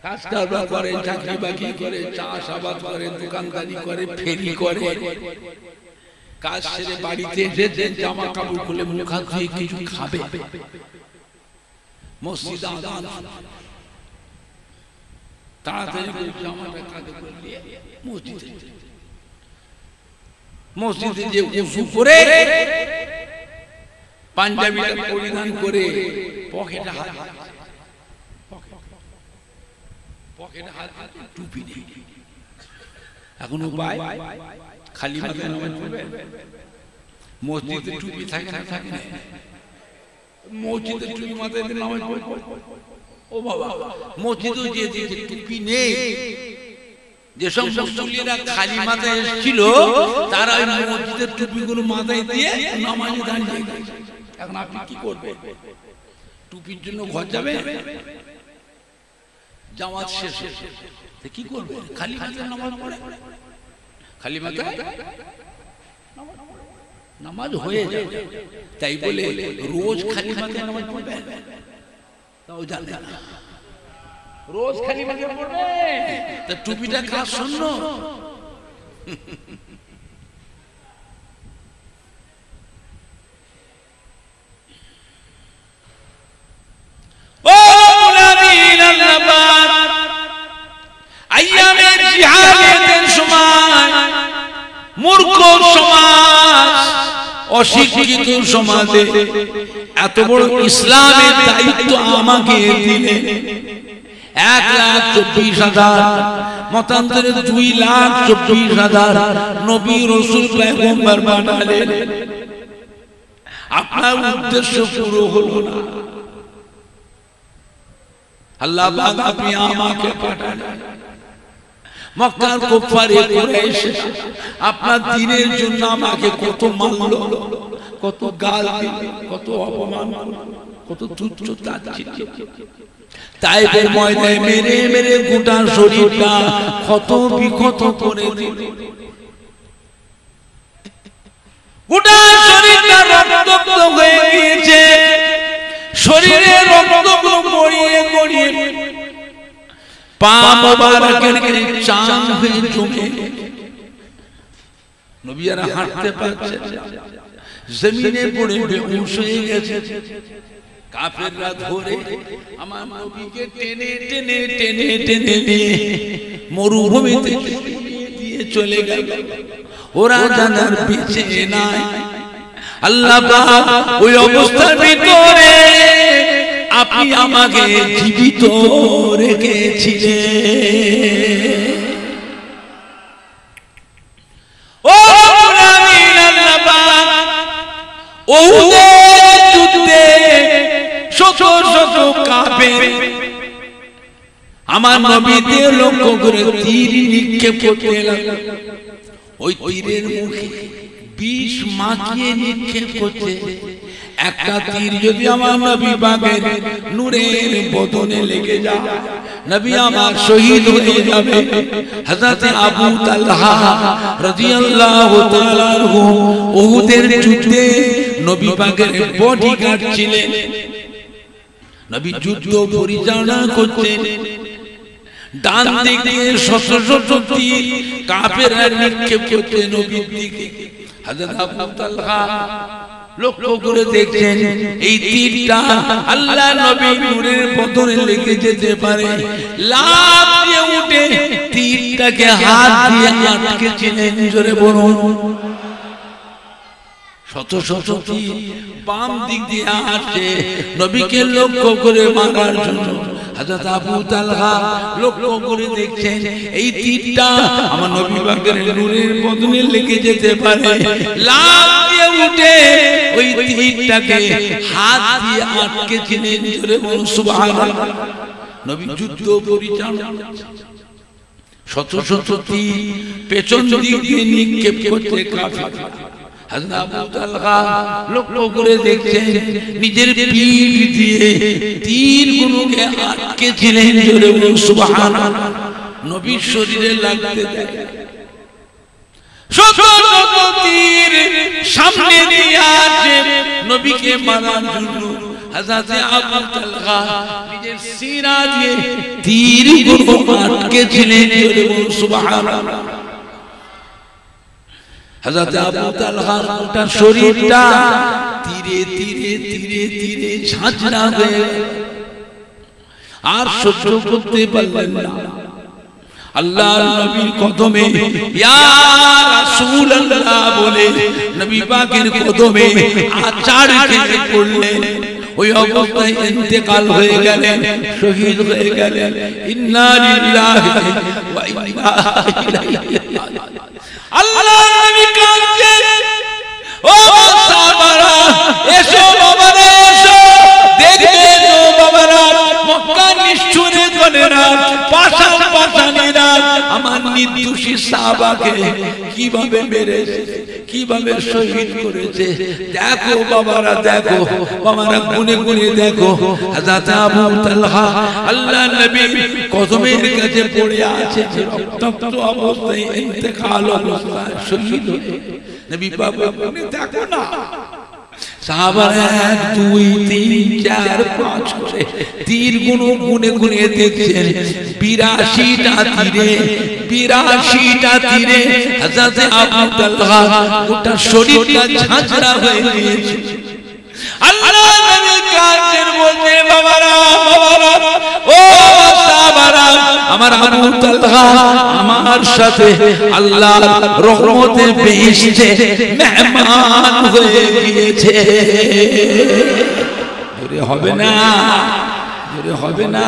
কাজ কারবার করে, চাকরি বাকরি করে, চাষাবাদ করে, দোকানদারি করে, ফেরি করে, কাজ সেরে বাড়িতে এসে জামা কাপড় খুলে মুখ হাত ধুয়ে কিছু খাবে, মসজিদে আযান তাড়াতাড়ি করে জামাটা কাঁধে করে নিয়ে মসজিদে যে উযু করে পাঞ্জাবিটা পরিধান করে পকেটে হাত, টুপি নেই। এখন উপায় খালি মাথায় নামাজ পড়বে, মসজিদে টুপি থাকে না, থাকে না, মসজিদে টুপি মাথায় নামাজ পড়বে। ও বাবা, মসজিদে যে টুপি নেই, যেসব মুসল্লিরা খালি মাথায় এসেছিল তারা ওই মসজিদের টুপিগুলো মাথায় দিয়ে নামাজে দাঁড়িয়ে গেছে। এখন আপনি কি করবেন? টুপির জন্য ঘর যাবে, জামাত শেষ কি করবে? খালি মাথায় নামাজ পড়ে, খালি মাথায় নামাজ হয়ে যাবে। তাই বলে রোজ খালি মাথায় নামাজ পড়বে তাও জানে না, রোজ খালি মাথায় পড়বে তা টুপিটা কার সুন্নত? ও মুনাফিক, আল্লাহ পাক আইয়ামে জিহাদের সময় মূর্খ সমাজ, অশিক্ষিত সমাজে এত বড় ইসলামের দায়িত্ব আমাকে দিলে 1,24,000, মতান্তরে 2,24,000 নবী রাসূল পয়গম্বর পাঠালেন, আপনার উদ্দেশ্য পুরো হলো না। আল্লাহ পাক আপনি আমাকে পাঠালেন, মক্কার কুফারে কুরাইশ আপনার দ্বীনের জন্য আমাকে কত মারলো, কত গাল দিল, কত অপমান, কত তুচ্ছ তাচ্ছিল্য, তাইফের ময়দানে মেরে মেরে গোটা শরীরটা ক্ষত বিক্ষত করে দিল, গোটা শরীরটা রক্তাক্ত হয়ে গিয়েছে, শরীরে রক্তগুলো গড়িয়ে গড়িয়ে পা মোবারকের চাম হয়ে জমে নবী আর হাঁটতে পারছে, জমিনে পড়ে বেহুশ হয়ে গেছে। কাফেররা ধরে আমার নবীকে টেনে টেনে টেনে টেনে নিয়ে মরুভূমিতে দিয়ে চলে গেল, ওরা জানার বেঁচে নাই। আল্লাহ পাক ওই অবস্থার ভিতরে আপনি আমাকে জীবিত রেখেছিলেন। ও মুমিন, আল্লাহ পাক উহুদের যুদ্ধে শত শত কাফের আমার নবীকে লক্ষ্য করে তীর নিক্ষেপ করতে লাগলো। ওই তীরের মুখে বিষ মাখিয়ে নিক্ষেপ করছে। একটা তীর যদি আমার নবী পাকের নূরের বদনে লেগে যায়, নবী আমার শহীদ হয়ে যাবে। হযরত আবু তালহা রাদিয়াল্লাহু তাআলা আনহু উহুদের যুদ্ধে নবী পাকের বডিগার্ড ছিলেন। নবী যুদ্ধ পরিচালনা করতেন। ডান দিকে শত শত তীর কাফেররা নিক্ষেপ করতে নবীর দিকে। হযরত আবু তালহা লক্ষ্য করে দেখছেন এই তীরটা আল্লাহ নবীর নূরের বদনে লেগে যেতে পারে। লাফ দিয়ে উঠে তীরটাকে হাত দিয়ে আটকেছিলেন। জোরে বলুন। শত শত তীর বাম দিক দিয়ে আসছে নবীকে লক্ষ্য করে মারার জন্য। হযরত আবু তালহা লক্ষ্য করে দেখছেন এই তীরটা আমার নবী পাকের নূরের বদনে লেগে যেতে পারে। লাফ দিয়ে উঠে ওই তীরটাকে হাত দিয়ে আটকেছিলেন। জোরে বলুন সুবহানাল্লাহ। নবী যুদ্ধ পরিচালনা শত শত তীর পেছন দিক দিয়ে নিক্ষেপ করতে কাফের। হযরত আবু তালহা লক্ষ্য করে দেখছেন নিজের পিঠ দিয়ে তীরগুলোকে আটকেছিলেন। জোরে বলুন সুবহানাল্লাহ। নবীর শরীরে লাগতে দেয়। শত শত তীর সামনে দিয়ে আসে নবীকে মারার জন্য। হযরত আবু তালহা নিজের সিনা দিয়ে তীরগুলো আটকেছিলেন। জোরে বলুন সুবহানাল্লাহ। হযরত আবু তালহার গোটা শরীরটা ধীরে ধীরে ধীরে ধীরে ঝাঁঝরা হয়ে গেল। আর সহ্য করতে পারলেন না। আল্লাহর নবীর কদমে ইয়া রাসূলুল্লাহ বলে নবী পাকের কদমে আচার খেয়ে পড়লেন। ওই অবস্থায় ইন্তেকাল হয়ে গেলেন, শহীদ হয়ে গেলেন। ইন্না লিল্লাহি ওয়া ইন্না ইলাইহি রাজিউন। আল্লাহর নবী কাঁদছে। ও সাহাবারা এসো, বাবারা এসো, দেখবেন ও বাবারা মক্কার নিষ্ঠুরে গণেরা পাশান পাশানিরা আমার নির্দোষী সাহাবাকে কিভাবে মেরেছে, কিভাবে শহীদ করেছে। দেখো বাবারা, দেখো বাবারা, গুনে গুনে দেখো। হযরত আবু তালহা আল্লাহর নবী কদমের কাছে পড়ে আছে, রক্তাক্ত অবস্থায় ইন্তেকাল অবস্থায় শহীদ হয়ে। নবী পাক গুনে দেখো না, সাহাবারা 1 2 3 4 5 করে তীর গুনে গুনে দেখছেন। 82টা তীরে, 82টা তীরে হযরত আবু তালহা গোটা শরীরটা ঝাঁঝরা হয়ে গিয়েছে। আল্লাহ নবী কাঁদছেন, বলছে বাবারা, বাবারা, ও সাহাবারা, আমার আবু তালহা আমার সাথে আল্লাহর রহমতে বেহেশতে মেহমান হয়ে গিয়েছে। জোরে হবে না, জোরে হবে না।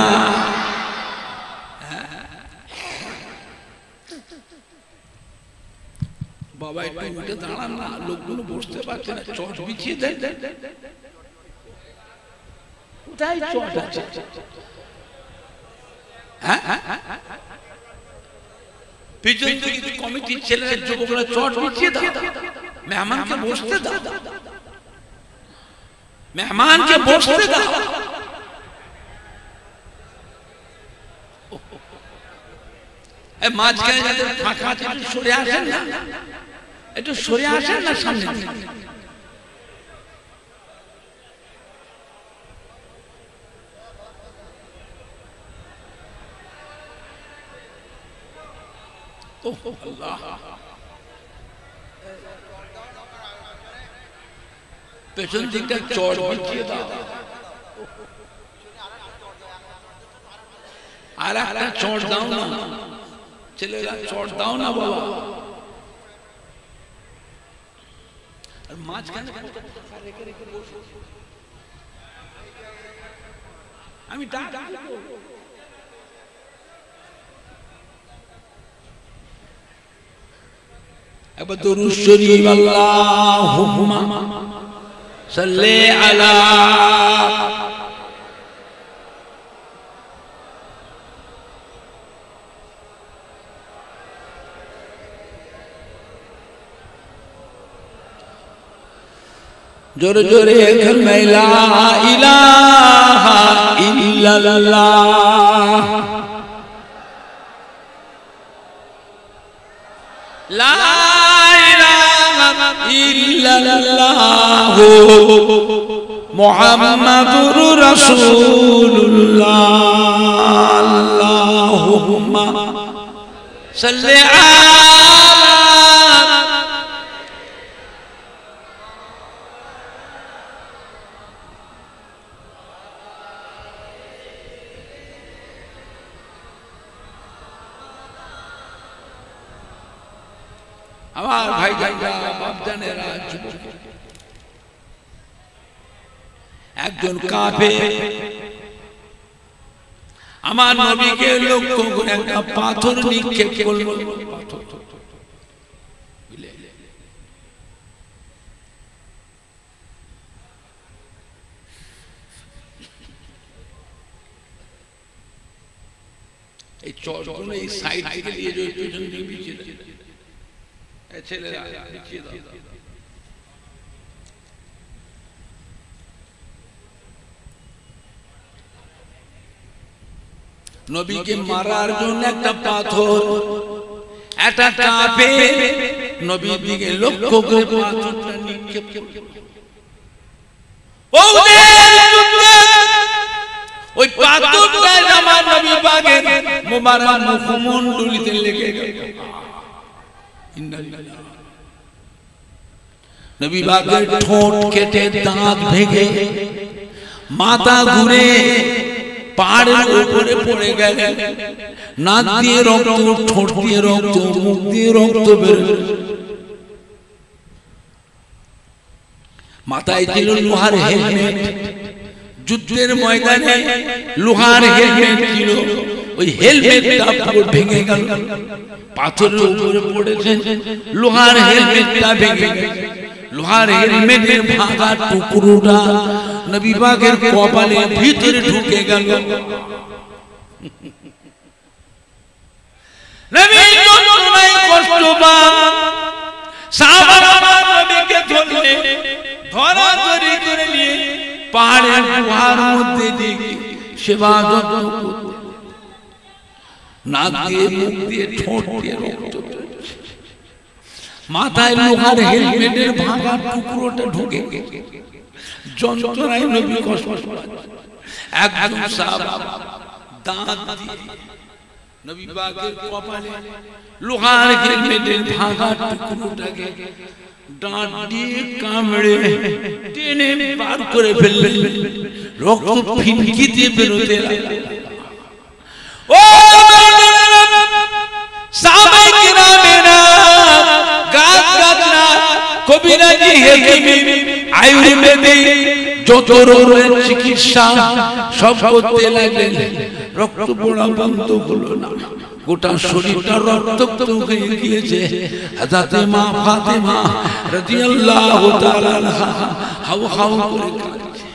বাবা একটু উঠে দাঁড়ান না, লোকগুলো বসতে পারছে না, চট বিছিয়ে দেন। কোথায় চট আছে? পিছন থেকে কমিটির ছেলেরা, যুবকরা চট বিছিয়ে দাও, মেহমানকে বসতে দাও, মেহমানকে বসতে দাও। মাঝখানে যাদের ফাঁকা আছে একটু সরে আসেন না, একটু সরে আসেন না সামনে। পেছন দিকটা চট বিছিয়ে দাও, আর একটা চট দাও না ছেলেরা, চট দাও না বাবা। আর মাঝখানে আমি একবার দরুদ শরীফ আল্লাহুম্মা সাল্লি আলা जोरे जोरे कलमा ला इलाहा इल्लल्लाह ला इलाहा इल्लल्लाह मुहम्मदुर रसूलुल्लाह अल्लाहुम्मा सल्ली আমার ভাই জানেরা বাপ জানেরা একজন কাফের আমার নবীকে লক্ষ্য করে একটা পাথর নিক্ষেপ করল এই চটগুলো এই সাইড থেকে নিয়ে যাও পিছন দিকে বিছিয়ে দাও ছেলেরা বিছিয়ে দাও নবীকে মারার জন্য একটা পাথর একটা কাফের নবীর দিকে লক্ষ্য করে পাথরটা নিক্ষেপ করল ওই পাথরটা আমার নবী পাকের মোবারক মুখমণ্ডলিতে লেগে গেল নবী পাকের ঠোঁট কেটে দাঁত ভেঙে মাথা ঘুরে পাহাড়ের উপরে পড়ে গেলেন নাক দিয়ে রক্ত ঠোঁট দিয়ে রক্ত মুখ দিয়ে রক্ত বের মাথায় ছিল লোহার হেলমেট যুদ্ধের ময়দানে লোহার হেলমেট ছিল ওই হেলমেটটা পুরো ভেঙে গেল পাথরের উপরে পড়েছেন লোহার হেলমেটটা ভেঙে গেল লোহার হেলমেটের ভাঙা টুকরোটা নবী পাকের কপালের ভিতরে ঢুকে গেল নবী যন্ত্রণায় কষ্ট পান সাহাবারা নবীকে ধরলেন ধরাধরি করে নিয়ে পাহাড়ের গুহার মধ্যে দিয়ে সেবা যত্ন করতে নাক দিয়ে মুখ দিয়ে ঠোঁট দিয়ে রক্ত মাথায় লোহার হেলমেটের ভাঙা টুকরোটা ঢুকে যন্ত্রণায় নবী কষ্ট একজন সাহাবা দাঁত দিয়ে নবী পাকের কপালে লোহার হেলমেটের ভাঙা টুকরোটাকে দাঁত দিয়ে কামড়ে টেনে বার করে ফেললেন রক্ত ফিনকি দিয়ে বেরোতে লাগলো ও সাহাবায়ে কিরামেরা গাছ গাছরা কবিরাজি হেকিমি আয়ুর্বেদে যত রোগের চিকিৎসা সব করতে লাগলেন রক্ত পড়া বন্ধ হলো না গোটা শরীরটা রক্তাক্ত হয়ে গিয়েছে হযরত মা ফাতেমা রাদিয়াল্লাহু তাআলা আনহা হাউ হাউ করে কাঁদছে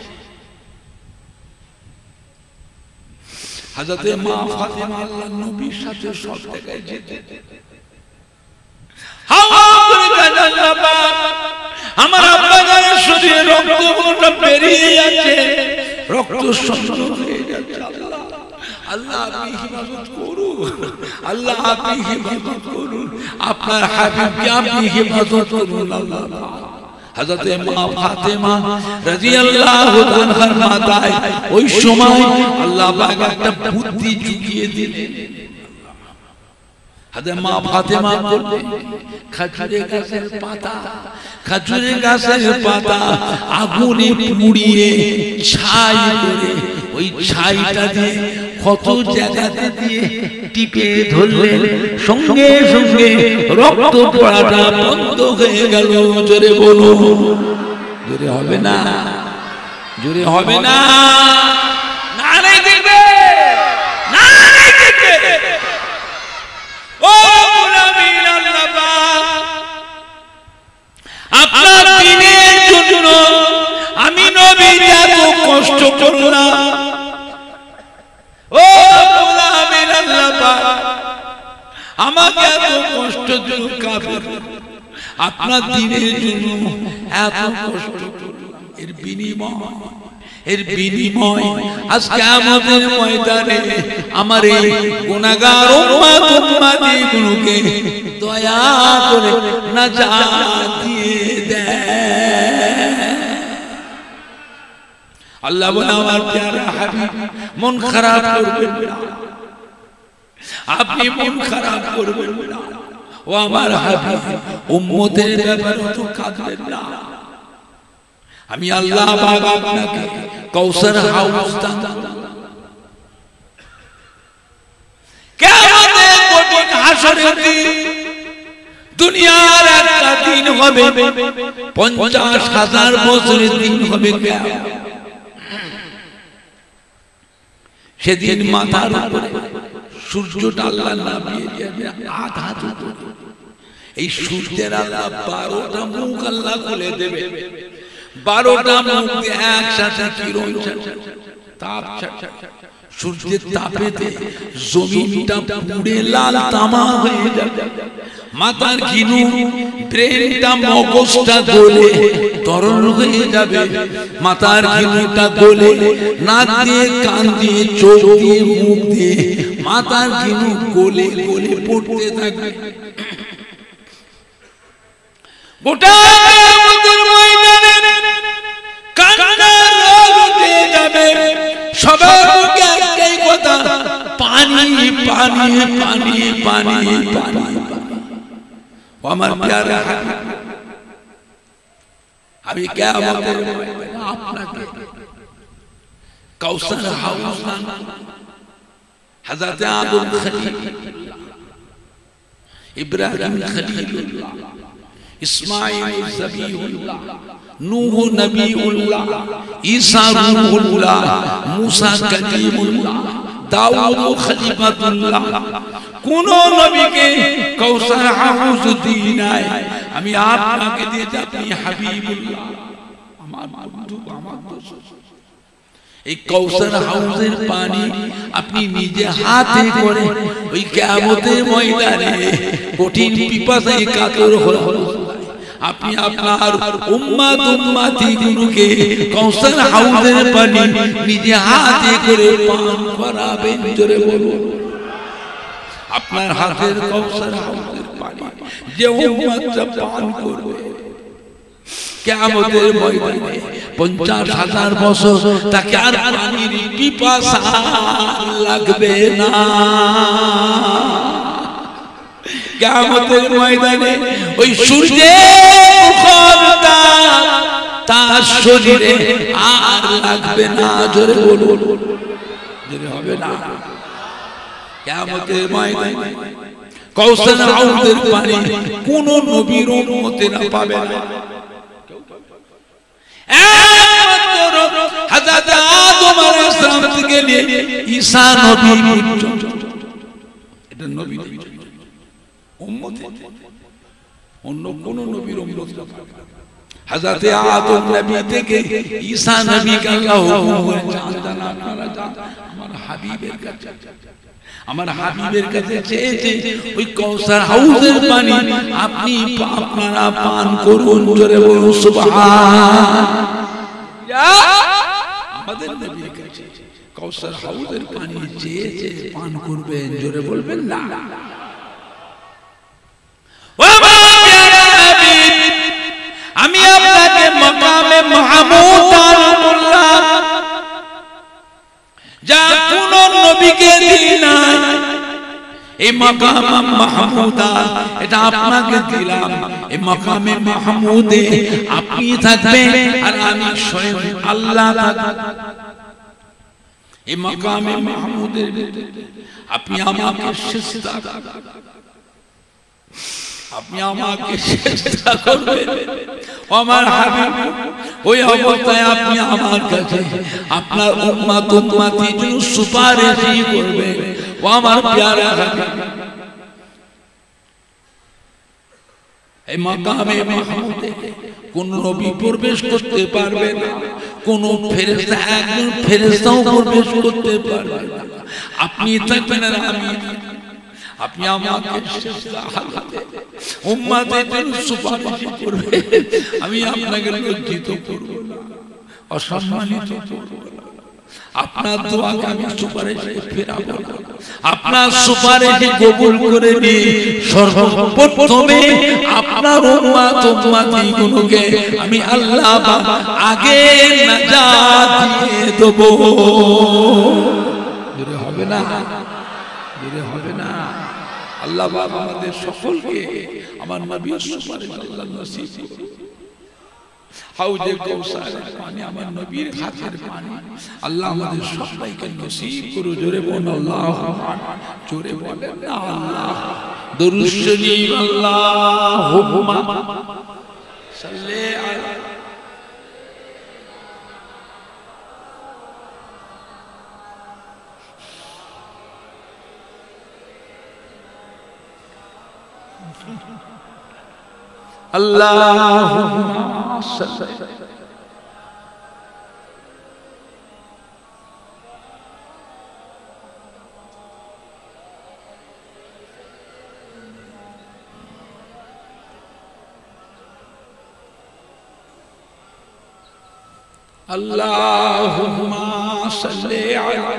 হযরত মা ফাতেমা আল্লাহর নবীর সাথে সব জায়গায় যেতেন হাউ হাউ করে কাঁদলেন বাবা আমার আব্বা জানের শরীরে রক্তটা বেরিয়ে যাচ্ছে রক্ত সঞ্চয় হয়ে যাচ্ছে আল্লাহ আপনি হিফাজত করুন আল্লাহ আপনি হিফাজত করুন আপনার হাবিবকে আপনি হিফাজত করুন আল্লাহ হযরত মা ফাতেমা রাদিয়াল্লাহু তাআলার মাথায় ওই সময় আল্লাহ পাক একটা বুদ্ধি জুগিয়ে দিলেন হযরত মা ফাতেমা বললেন খেজুরের গাছের পাতা আগুনে পুড়িয়ে ছাই করে ওই ছাইটা দিয়ে কত জায়গাতে দিয়ে টিপে ধরলেন সঙ্গে সঙ্গে রক্ত পড়াটা বন্ধ হয়ে গেল জোরে বলুন জোরে হবে না জোরে হবে না নারে দিবে নারে দিবে ও গোলামীর আল্লাহ পাক আপনার দ্বীনের জন্য আমি নবী এত কষ্ট করলাম ও গোলামীর আল্লাহ পাক আমাকে এত কষ্ট দিল কাফের আপনার দ্বীনের জন্য এত কষ্ট করলাম এর বিনিময় আজ কিয়ামতের ময়দানে আমার এই গুনাহগার উম্মতগুলোকে দয়া করে নাজাত দিয়ে দেয়। আল্লাহ বলে আমার প্যারা হাবিব মন খারাপ করবেন না, আপনি মন খারাপ করবেন না, ও আমার হাবিব উম্মতের ব্যাপারে তো কাঁদবেন না। আমি আল্লাহ পাক আপনাকে কাউসার হাউস দান কিয়ামতের কঠিন হাসরের দিন দুনিয়ার একটা দিন হবে 50,000 বছরের দিন হবে কিয়ামত। সেদিন মাথার উপরে সূর্যটা আল্লাহ নামিয়ে দেবে আধা দুটো। এই সূর্যের আল্লাহ 12টা মুখ আল্লাহ খুলে দেবে, 12টা মুখ দিয়ে একসাথে কিরণ তাপ সূর্যের তাপেতে জমিনটা পুড়ে লাল তামা হয়ে যাবে, মাথার ঘিনু ব্রেনটা মগজটা গলে তরল হয়ে যাবে, মাথার ঘিনুটা গলে নাক দিয়ে কান দিয়ে চোখ দিয়ে মুখ দিয়ে মাথার ঘিনু গলে গলে পড়তে থাকবে। গোটা কিয়ামতের ময়দানে কান্নার রোগ উঠে যাবে, সবার মুখে একটাই কথা, পানি পানি পানি পানি পানি। আমার প্যারা হাবিব, আমি কিয়ামতের ময়দানে আপনাকে কাউসার হাউস দান, হযরত আদম খলিল, ইব্রাহিম খলিলুল্লাহ, ইসমাঈল জবিহুল্লাহ, নূহ নবীউল্লাহ, ঈসা রূহুল্লাহ, মুসা কালিমুল্লাহ, দাউদ খলিফাতুল্লাহ, কোন নবীকে কাউসার হাউস দিই নাই, আমি আপনাকে দিয়েছি, আপনি হাবিবুল্লাহ, আমার বন্ধু, আমার দোস্ত। এই কাউসার হাউসের পানি আপনি নিজে হাতে করে ওই কিয়ামতের ময়দানে কঠিন পিপাসায় কাতর হয়ে আপনি আপনার উম্মত উম্মতিগুলোকে কাউসার হাউসের পানি নিজে হাতে করে পান করাবেন। জোরে বলুন, আপনার হাতের কাউসার হাউসের পানি যে উম্মতটা পান করবে কিয়ামতের ময়দানে 50,000 বছর তাকে আর পানির পিপাসা লাগবে না। কিয়ামতের ময়দানে ওই সূর্যের মুখটা তার শরীরে আর লাগবে না। জোরে বলুন, জোরে হবে না। কিয়ামতের ময়দানে কাউসার হাউসের পানি কোন নবীর উম্মতেরা পাবে না, একমাত্র হযরত আদম আলাইহিস সালাম থেকে নিয়ে ঈসা নবী পর্যন্ত। এটা নবী উম্মত, অন্য কোন নবীর উম্মত না। হযরত আদম নবী থেকে ঈসা নবীকে আল্লাহ হুকুম করে জানান, আপনারা যান আমার হাবিবের কাছে, আমার হাবিবের কাছে চেয়েছে ওই কাউসার হাউসের পানি আপনি আপনারা পান করুন। জোরে বলুন সুবহানাল্লাহ। আমাদের নবীর কাছে কাউসার হাউসের পানি চেয়েছে পান করবেন। জোরে বলবেন না। আমি আপনাকে মাকামে মাহমুদ দান করলাম, যা কোন নবীকে দিই নাই। এই মাকাম মাহমুদা এটা আপনাকে দিলাম। এই মাকামে মাহমুদে আপনি থাকবেন আর আমি স্বয়ং আল্লাহ থাকব। এই মাকামে মাহমুদের আপনি আমাকে সিজদা, আপনি আমাকে সিজদা করবেন। আমার হাবিব ওই অবস্থায় আপনি আমার কাছে আপনার উম্মত উম্মতির জন্য সুপারিশ করবেন। ও আমার প্যারা হাবিব, এই মাকামে মাহমুদে কোন নবী প্রবেশ করতে পারবে না, কোন ফেরেশতা একজন ফেরেশতাও প্রবেশ করতে পারবে না। আপনি থাকবেন আর আমি, আপনি আমাকে সিজদা হাতে উম্মতের জন্য সুপারিশ করবেন। আমি আপনাকে লজ্জিত করব না। অসম্মানিত করব না। আপনার দোয়াকে আমি সুপারিশে ফেরাবো না। আপনার সুপারিশ কবুল করে নিয়ে সর্বপ্রথমে আপনার উম্মত উম্মতিগুলোকে আমি আল্লাহ আগে নাজাত দিয়ে দেব। জোরে হবে না, জোরে হবে না। আল্লাহ পাক আমাদের সকলকে আমার নবীর সুপারিশ আল্লাহ নসিব করুন। হাউজে কাউসারের পানি আমার নবীর হাতের পানি আল্লাহ আমাদের সবাইকে নসিব করুন। জোরে বলেন আল্লাহুম্মা, জোরে বলেন না আল্লাহ। দরুদ শরীফ আল্লাহুম্মা সাল্লি আলা Allahumma salli Allahumma salli ala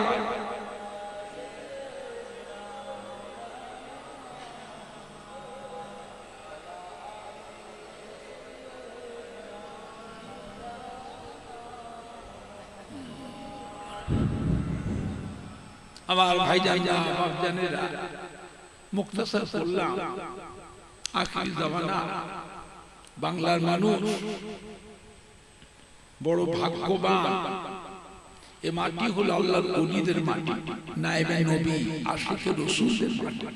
আমার ভাইজানরা বাপজানেরা মুক্তাসার করলাম। আখির জামানা বাংলার মানুষ বড় ভাগ্যবান। এ মাটি হলো আল্লাহর ওলিদের মাটি, নায়েবে নবী আশিকে রাসূলের মাটি।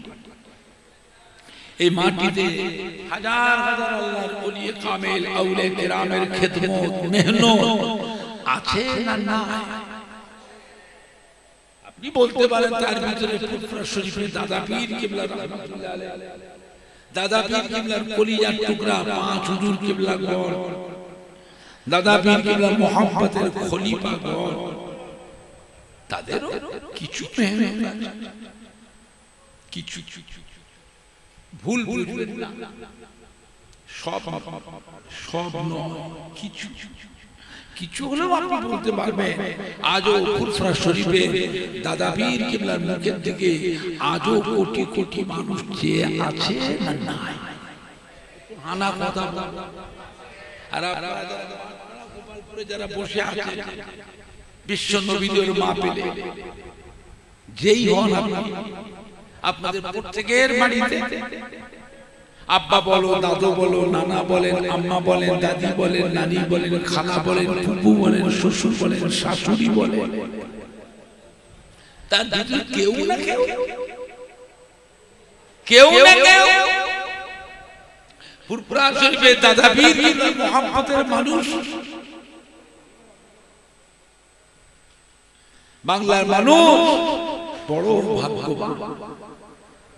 এই মাটিতে হাজার হাজার আল্লাহর ওলি কামেল আউলিয়া কিরামের খিদমত মেহনত আছে না নাই? আপনি বলতে পারেন তার ভিতরে ফুরফুরা শরীফের দাদা পীর কিবলা রাহমাতুল্লাহ আলাইহি, দাদা পীর কিবলার কলিজার টুকরা পাঁচ হুজুর কিবলা গণ, দাদা পীর কিবলার মুহাব্বতের খলিফা গণ, তাদেরও কিছু মেহনত আছে, কিছু ভুল বুঝবেন না, সব নয়, কিছু কিছু হলেও আপনি বলতে পারবেন। আজও ফুরফুরা শরীফে দাদা পীর কিবলার মুখের দিকে আজও কোটি কোটি মানুষ চেয়ে আছে না নাই? আনা কথা আর আপনারা গোপালপুরে যারা বসে আছে বিশ্ব নবীদের মাহফিলে যেই হন আপনি, আপনাদের প্রত্যেকের বাড়িতে আব্বা বলো, দাদু বলো, নানা বলেন, আম্মা বলেন, দাদি বলেন, নানি বলেন, খালা বলেন, ফুপু বলেন, শ্বশুর বলেন, শাশুড়ি বলেন, তার ভিতরে কেউ না কেউ ফুরফুরা শরীফে দাদা পীর কিবলার মুহাব্বতের মানুষ। বাংলার মানুষ বড় ভাগ্যবান।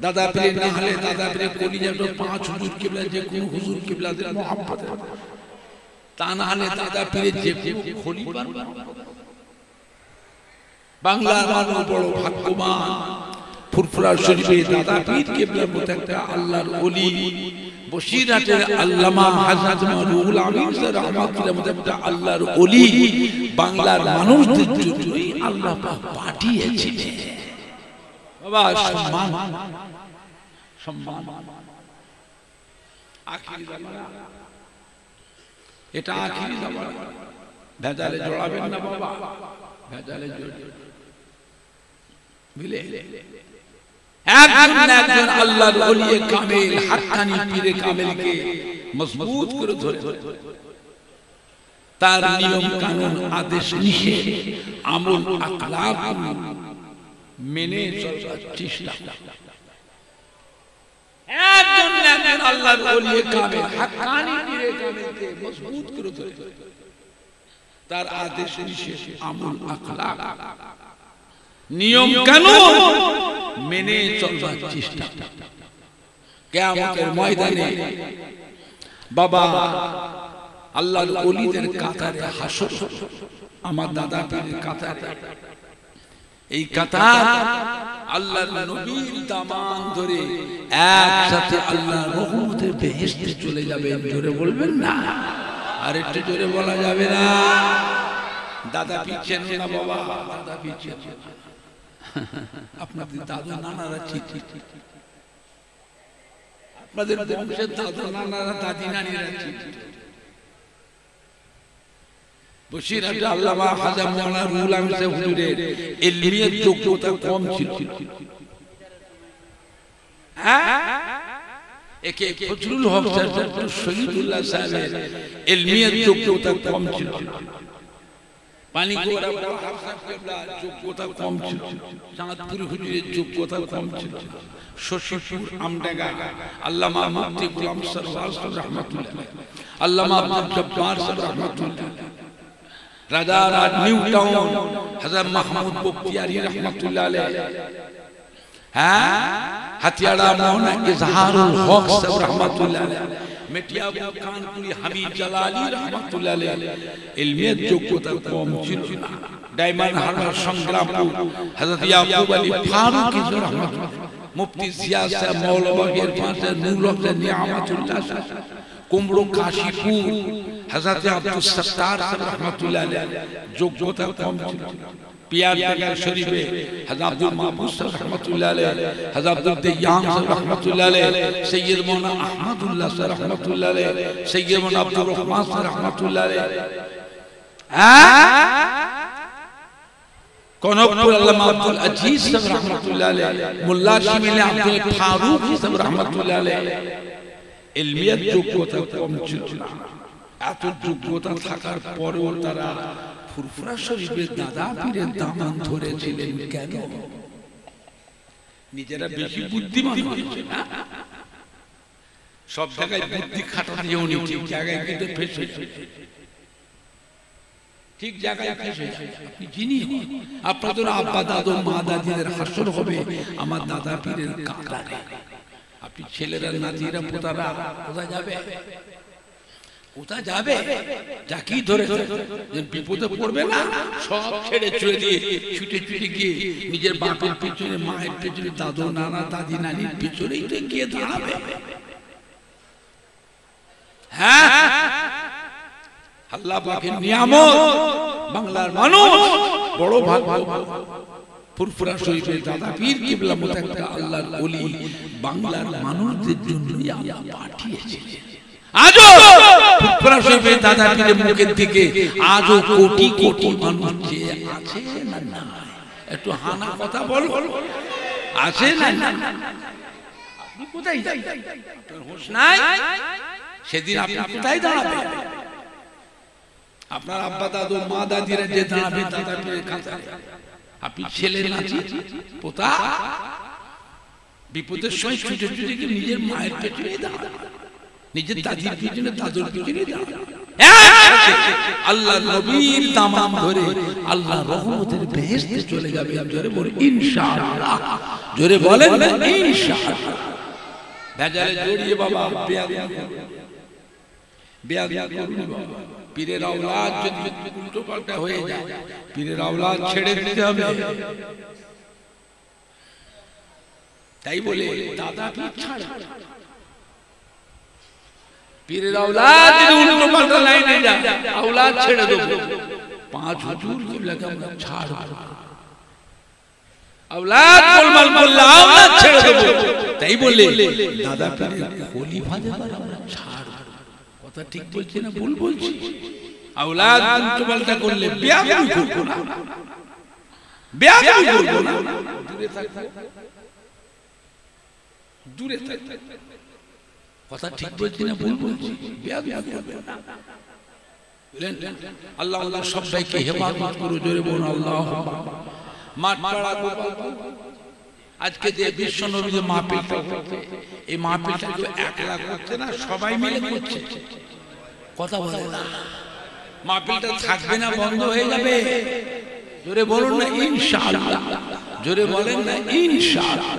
দাদা পীর না হলে দাদা পীরের কলিজার পাঁচ হুজুর কিবলা, যে কোন হুজুর কিবলাদের মুহাব্বতের, তা না হলে দাদা পীরের যে খলিফার। বাংলার মানুষ বড় ভাগ্যবান। ফুরফুরা শরীফে দাদা পীর কিবলার মতো একটা আল্লাহর ওলি, বসিরহাটের আল্লামা হযরত রুহুল আমিন রাহমাতুল্লাহ মতো একটা আল্লাহর ওলি বাংলার মানুষদের জন্যই আল্লাহ পাক পাঠিয়েছিলেন। বাবা সম্মান সম্মান আখিরি জামানা, এটা আখিরি জামানা। ভেজালে জড়াবেন না বাবা, ভেজালে মিলে একজন আল্লাহর ওলি কামেল হাক্কানি পীরে কামেলকে মজবুত করে ধরে তার নিয়ম কানুন আদেশ নিষেধ আমল আখলাক মেনে চলার চেষ্টা। একজন আল্লাহর ওলি কামেল হাক্কানি পীরে কামেলকে মজবুত করে ধরে তার আদেশ নিষেধ আমল আখলাক নিয়ম কানুন মেনে চলার চেষ্টা। কিয়ামতের ময়দানে বাবা আল্লাহর ওলিদের কাতারে হাসর, আমার দাদা পীরের কাতারে, এই কাতার আল্লাহর নবীর দামান ধরে একসাথে আল্লাহর রহমতের বেহেশতে চলে যাবে। জোরে বলবেন না? আর একটু জোরে বলা যাবে না? দাদা পিছেন না বাবা, দাদা পিছেন আপনাদের দাদা নানারা চিঠি, আপনাদের বংশের দাদা নানারা দাদি নানিরা চিঠি। বসিরহাট আল্লামা খাজা মাওলানা রুহুল আমিন সাহেব হুজুরের ইলমিয়াত যোগ্যতা কম ছিল। একে ফজলুল হক সাহেব, শহীদুল্লাহ সাহেবের ইলমিয়াত যোগ্যতা কম ছিল। পানিগোড়া হাফসাব কেবলার যোগ্যতা কম ছিল। চাঁদপুর হুজুরের যোগ্যতা কম ছিল। শশীপুর আমডাঙ্গা আল্লামা মুফতি গোলাম সরওয়ার সাহেব রহমাতুল্লাহ, আল্লামা আব্দুল জব্বার সাহেব রহমাতুল্লাহ, রাজারহাট নিউ টাউন হযরত মাহমুদ বখতিয়ারি রহমাতুল্লাহ আলাইহি, হাতিয়াড়া মাওলানা ইজহারুল হক সাহেব রহমাতুল্লাহ আলাইহি, মেটিয়াবুর কানপুরি হামিদ জালালি রহমাতুল্লাহ আলাইহি ইলমিয়াত যোগ্যতা কম ছিল না। ডায়মন্ড হারবার সংগ্রামপুর হযরত ইয়াকুব আলী ফারুকী রহমাতুল্লাহ, মুফতি জিয়া সাহেব মৌলবাগের পাশে নূর হক নিয়ামতুল্লাহ, কুমড়ো কাশীপুর হযরত আব্দুল সত্তার সাহেব রহমাতুল্লাহ আলাইহি যোগ্যতা কম ছিল। পিয়ার বাগান শরীফে হযরত আব্দুল মাহবুব সাহেব রহমাতুল্লাহ আলাইহি, হযরত আব্দুল দিয়ান সাহেব রহমাতুল্লাহ আলাইহি, সৈয়দ মাওলানা আহমদুল্লাহ সাহেব রহমাতুল্লাহ আলাইহি, সৈয়দ মাওলানা আব্দুর রহমান সাহেব রহমাতুল্লাহ আলাইহি, কনকপুর আল্লামা আব্দুল আজিজ সাহেব রহমাতুল্লাহ আলাইহি, মোল্লা শিমিলে আব্দুল ফারুক সাহেব রহমাতুল্লাহ আলাইহি ইলমিয়াত যোগ্যতা কম ছিল না। এত যোগ্যতা থাকার পরেও তারা ফুরফুরা শরীফের দাদা পীরের দামান ধরেছিলেন কেন? নিজেরা বেশি বুদ্ধিমান হয়েছে না? সব জায়গায় বুদ্ধি খাটাতে উনি ঠিক জায়গায় কিন্তু ফেসে, ঠিক জায়গায় ফেসে যায়। আপনি যিনি হন, আপনাদের আব্বা দাদু মা দাদিদের হাসর হবে আমার দাদা পীরের কাতারে। আপনি ছেলেরা নাতিরা পোতারা কোথায় যাবে? কোথায় যাবে? যাকেই ধরে বিপদে পড়বে না সব ছেড়ে চলে দিয়ে ছুটে ছুটে গিয়ে নিজের বাপের পিছনে, মায়ের পিছনে, দাদু নানা দাদি নানির পিছনেই তো গিয়ে দাঁড়াবে। হ্যাঁ, আল্লাহ পাকের নিয়ামত। বাংলার মানুষ বড় ভাগ্য। ফুরফুরা শরীফের দাদা পীর কিবলা মুতাক্কা আল্লাহর ওলি বাংলার মানুষদের জন্য আল্লাহ পাঠিয়েছিলেন। আজও ফুরফুরা শরীফের দাদা পীরের মুখের থেকে আজও কোটি কোটি মানুষ যে আছে না না, একটু হানা কথা বলো, আছে না না? আপনি কোথায় যাবেন? হোশ নাই? সেদিন আপনি কোথায় দাঁড়াবেন? আপনার আব্বা দাদু মা দাদিরা যে দাঁড়াবে দাদা পীরের কাতারে, আপনি ছেলে নাতি পোতা বিপদের সময় ছুটে ছুটে গিয়ে নিজের মায়ের পেছনে দাঁড়াবে, নিজের দাদির পিছনে দাদুর পিছনে দাঁড়াবে। আল্লাহ নবীর দামান ধরে আল্লাহ রহমতের বেহেশতে চলে যাবে। জোরে বলে ইনশাআল্লাহ, জোরে বলেন না ইনশাআল্লাহ। ভেজালে জড়িয়ে বাবা বেয়াদবি করুন বাবা। পীরের আওলাদ যদি উল্টো পাল্টা হয়ে যায়, পীরের আওলাদ ছেড়ে দিতে হবে। তাই বলে দাদা পীর ছাড়া পীরের আওলাদ যদি উল্টো পাল্টা লাইনে যায়, আওলাদ ছেড়ে দেব। পাঁচ হুজুর কিবলাকে আমরা ছাড়ব, আওলাদ গোলমাল করলে আওলাদ ছেড়ে দেব। তাই বলে দাদা পীরের খলিফা দেবার আমরা ছাড়ব। কথা ঠিক বলছি না ভুল বলছি? আওলাদ উল্টো পাল্টা করলে বেয়াদবি করব না, বেয়াদবি করব না, দূরে থাকব, দূরে থাকব। কথা ঠিক বলছি না ভুল বলছি? বেয়াদবি করব না। আল্লাহ আল্লাহ সবাইকে হেফাজত করুন। জোরে বলুন আল্লাহুম্মা। মাঠপাড়া আজকে যে বিশ্ব নবী যে মাহফিলটা করছে, এই মাহফিলটা কেউ একলা করছে না, সবাই মিলে করছে। কথা বলে না, মাহফিলটা থাকবে না, বন্ধ হয়ে যাবে। জোরে বলুন না ইনশাআল্লাহ, জোরে বলেন না ইনশাআল্লাহ।